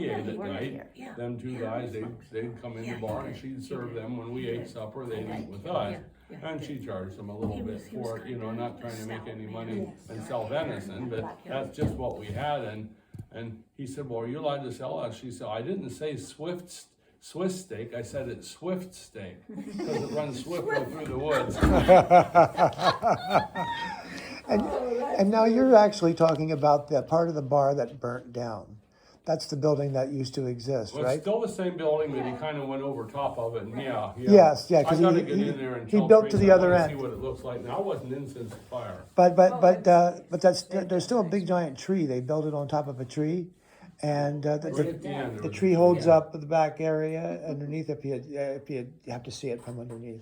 ate at night. Them 2 guys, they'd come in the bar and she'd serve them. When we ate supper, they'd eat with us. And she charged them a little bit for it, not trying to make any money and sell venison, but that's just what we had. And he said, well, are you allowed to sell us? She said, I didn't say Swiss steak, I said it's Swift steak, because it runs swiftly through the woods. and now you're actually talking about the part of the bar that burnt down. That's the building that used to exist, Well, it's right? still the same building, but he kind of went over top of it, and yeah. Yes, yeah, I 'cause gotta he- get he- in there and he tell built to Teresa the I other wanna end. See what it looks like. Now, I wasn't in since the fire. But there's still a big giant tree. They built it on top of a tree, and Right at the end, there the was tree a holds tree. up the back area underneath. If you have to see it from underneath.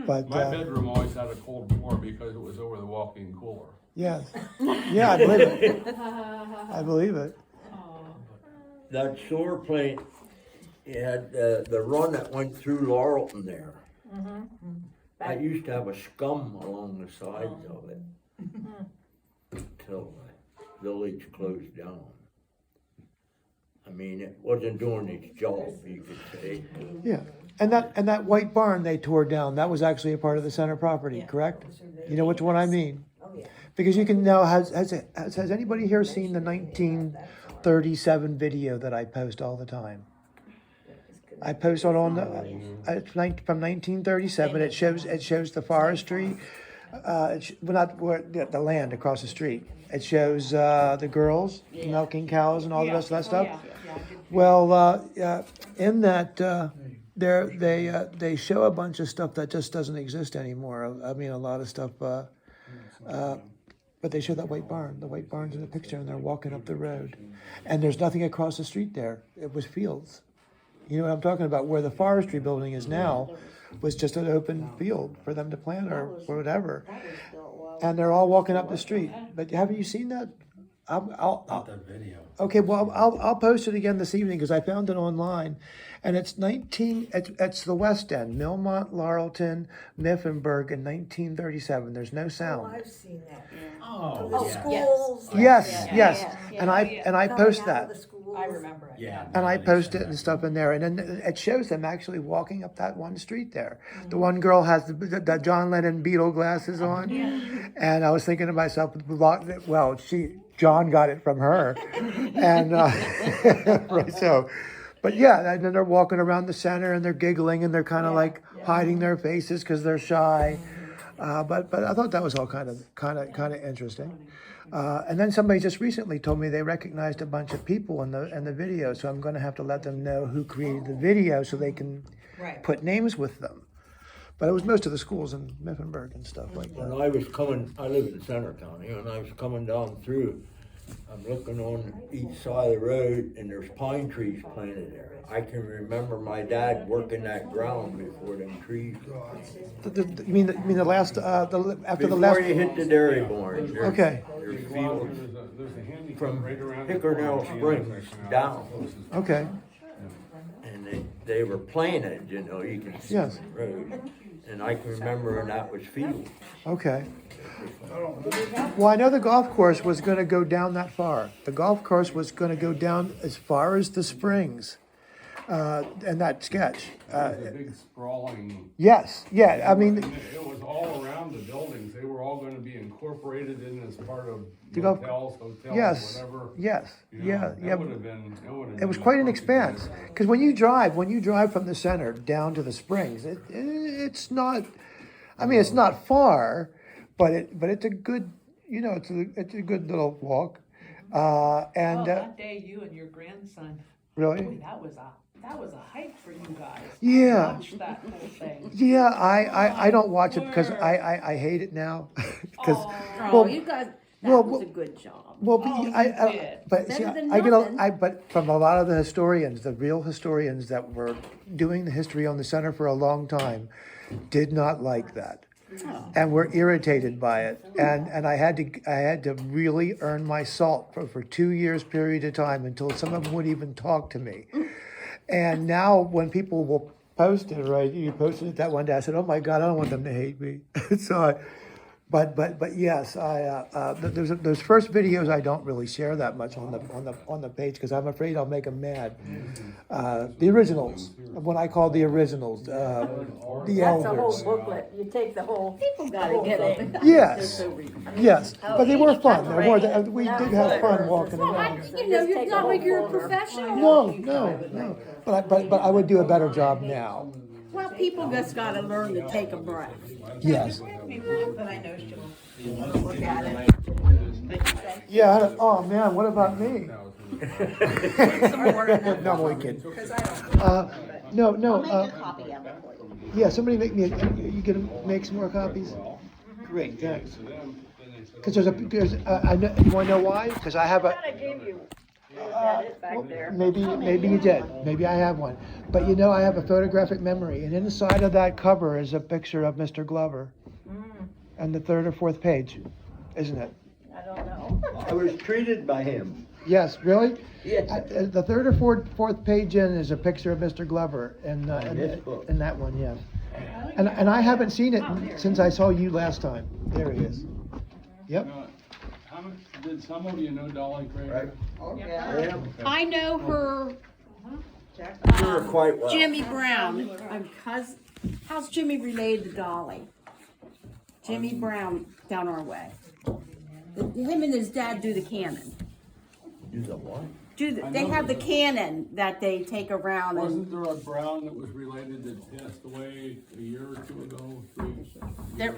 But My bedroom always had a cold floor because it was over the walk-in cooler. yes, yeah, I believe it. I believe it. That sewer plant You had the run that went through Laurelton there. I used to have a scum along the sides of it until the village closed down. I mean, it wasn't doing its job, you could say. Yeah, and that white barn they tore down, that was actually a part of the center property, correct? You know which one I mean? Because you can now, has anybody here seen the 1937 video that I post all the time? I post on the, from 1937, it shows the forestry, well, not where, the land across the street. It shows the girls milking cows and all the rest of that stuff. Well, in that, they show a bunch of stuff that just doesn't exist anymore. I mean, a lot of stuff, but they show that white barn. The white barn's in the picture, and they're walking up the road. And there's nothing across the street there. It was fields. You know what I'm talking about? Where the forestry building is now was just an open field for them to plant or whatever. And they're all walking up the street. But haven't you seen that? Not that video. Okay, well, I'll post it again this evening because I found it online, and it's it's the West End, Millmont, Laurelton, Mifflinburg in 1937. There's no Oh, sound. I've seen that. Oh, The yeah. schools. Yes, and I post Coming out of that, the schools. I remember it. Yeah. and I post it and stuff in there, and then it shows them actually walking up that one street there. The one girl has the John Lennon Beatle glasses on, and I was thinking to myself, well, John got it from her, and right, so, but yeah, and then they're walking around the center and they're giggling and they're kind of like hiding their faces because they're shy, but I thought that was all kind of interesting, and then somebody just recently told me they recognized a bunch of people in the video, so I'm going to have to let them know who created the video so they can put names with them. But it was most of the schools in Mifflinburg and stuff like that. When I was coming, I live in Center County, and I was coming down through, I'm looking on each side of the road, and there's pine trees planted there. I can remember my dad working that ground before them trees. You mean the last, after the last? Before you hit the dairy barn, there's, Okay. there's fields There's a handicap from right around. Hickernell Springs down, Okay, and they were planted, you know, you can see Yes. the road. And I can remember, and that was fields. okay. Well, I know the golf course was gonna go down that far. The golf course was gonna go down as far as the springs, in that sketch. It was a big sprawling, Yes, yeah, I mean, it was all around the buildings. They were all gonna be incorporated in as part of The golf- motels, hotels, yes, whatever. yes, You know, yeah, that yeah. would have been, It was quite an expanse, because when you drive from the center down to the springs, it's not, I mean, it's not far, but it's a good, it's a good little walk, and, That day, you and your grandson, really? boy, that was a hike for you guys. Yeah. Watch that whole thing. Yeah, I don't watch it because I hate it now, because, Oh, you guys, that well, was a good job. well, Oh, you I did. but see, Better than I get nothing. but from a lot of the historians, the real historians that were doing the history on the center for a long time, did not like that, and were irritated by it, and I had to really earn my salt for 2 years period of time until some of them would even talk to me, and now when people will post it, right? You posted it that one day. I said, "Oh my God, I don't want them to hate me." So But yes, those first videos I don't really share that much on the page because I'm afraid I'll make them mad. The originals, what I call the originals, the That's a whole elders. booklet, you take the whole. People gotta get it. Yes, yes, but they were fun. We did have fun walking around. You know, you're not like you're a professional. No. But I would do a better job now. Well, people just gotta learn to take a breath. Yes. But I know she'll look at it. Yeah. Oh man, what about me? No, I'm only kidding. Because I don't. No. Copy of it for you. Yeah, somebody make me. You gonna make some more copies? Great, thanks. Because I know. You want to know why? Because I have a. I gave you, that is back there. Maybe you did. Maybe I have one. But I have a photographic memory, and inside of that cover is a picture of Mr. Glover, and the third or fourth page, isn't it? I don't know. I was treated by him. Yes, really? Yeah. The third or fourth page in is a picture of Mr. Glover in this book. in that one, yeah. And I haven't seen it since I saw you last time. There he is. Yep. How much, did some of you know Dolly Crater? Right. Oh, Yeah. I know her, You're quite well. Jimmy Brown. How's Jimmy related to Dolly? Jimmy Brown down our way. Him and his dad do the cannon. You the what? They have the cannon that they take around Wasn't and there a Brown that was related that passed away a year or two ago? they're,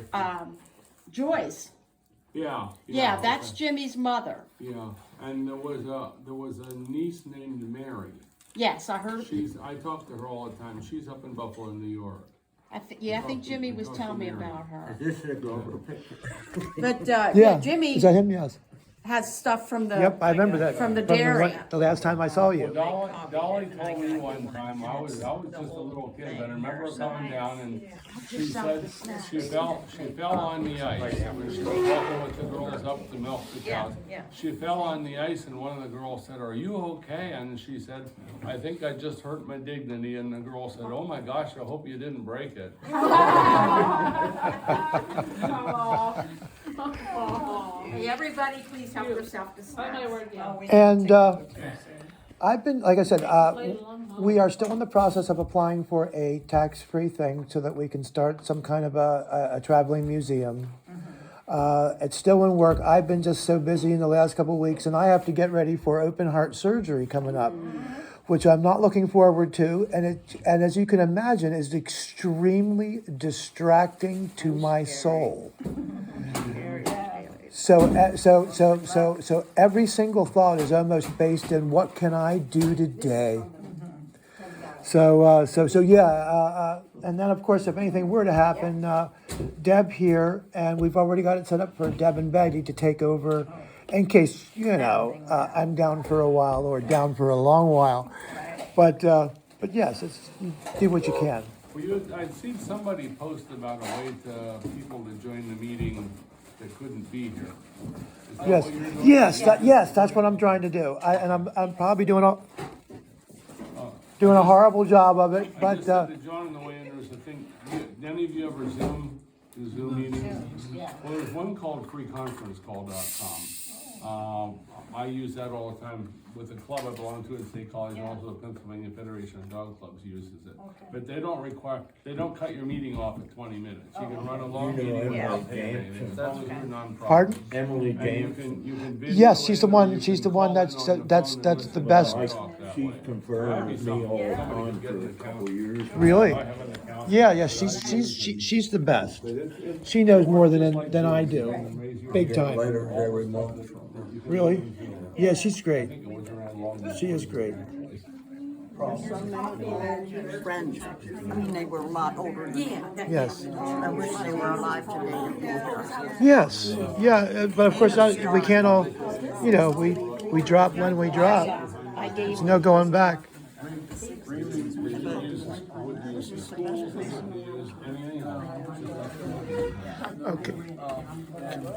Joyce. Yeah. Yeah, that's okay. Jimmy's mother. Yeah, and there was a niece named Mary. Yes, I heard. I talk to her all the time. She's up in Buffalo, New York. I think Jimmy was telling me about her. Is this a Glover picture? But Yeah. Jimmy Is that him? Yes. has stuff from the. Yep, I remember that. From the dairy. The last time I saw you. Dolly told me one time, I was just a little kid, but I remember her coming down and she said she fell on the ice. When she was walking with the girls up to milk the cows. yeah. She fell on the ice and one of the girls said, "Are you okay?" And she said, "I think I just hurt my dignity." And the girl said, "Oh my gosh, I hope you didn't break it." Hey, everybody, please help yourself to Oh, snacks. my word, yeah. And I've been, like I said, we are still in the process of applying for a tax-free thing so that we can start some kind of a traveling museum. It's still in work. I've been just so busy in the last couple of weeks, and I have to get ready for open heart surgery coming up, which I'm not looking forward to. And as you can imagine, is extremely distracting to my soul. So every single thought is almost based in what can I do today. And then of course, if anything were to happen, Deb here, and we've already got it set up for Deb and Betty to take over, in case I'm down for a while or down for a long while. But yes, you do what you can. Well, I'd seen somebody post about a way to people to join the meeting that couldn't be here. Is that Yes, what you're doing? yes, that's what I'm trying to do. I'm probably doing a horrible job of it, I but just said to John on the way in, there's a thing, did any of you ever do Zoom meetings? Well, there's one called freeconferencecall.com. I use that all the time with the club I belong to at State College, and also the Pennsylvania Federation of Dog Clubs uses it. But they don't cut your meeting off at 20 minutes. You can run a long meeting without paying anything, as long as you're nonprofit. Pardon? Emily And James. you can video Yes, she's the it, or one. you She's can the one call in that's on the that's phone and that's the listen best. to it talk that She's way. conferred with me all the time for a couple of years. Really? I have an account. Yeah, she's the best. She knows more than I do, big time. Letters every month. Really? Yeah, she's great. She is great. Friends, I mean, they were a lot older than me. Yes. I wish they were alive today to be here. Yes. Yeah, but of course we can't all. We drop when we drop. There's no going back. Okay.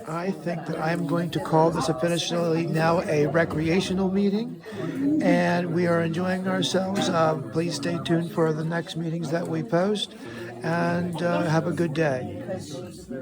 I think that I am going to call this officially now a recreational meeting, and we are enjoying ourselves. Please stay tuned for the next meetings that we post, and have a good day.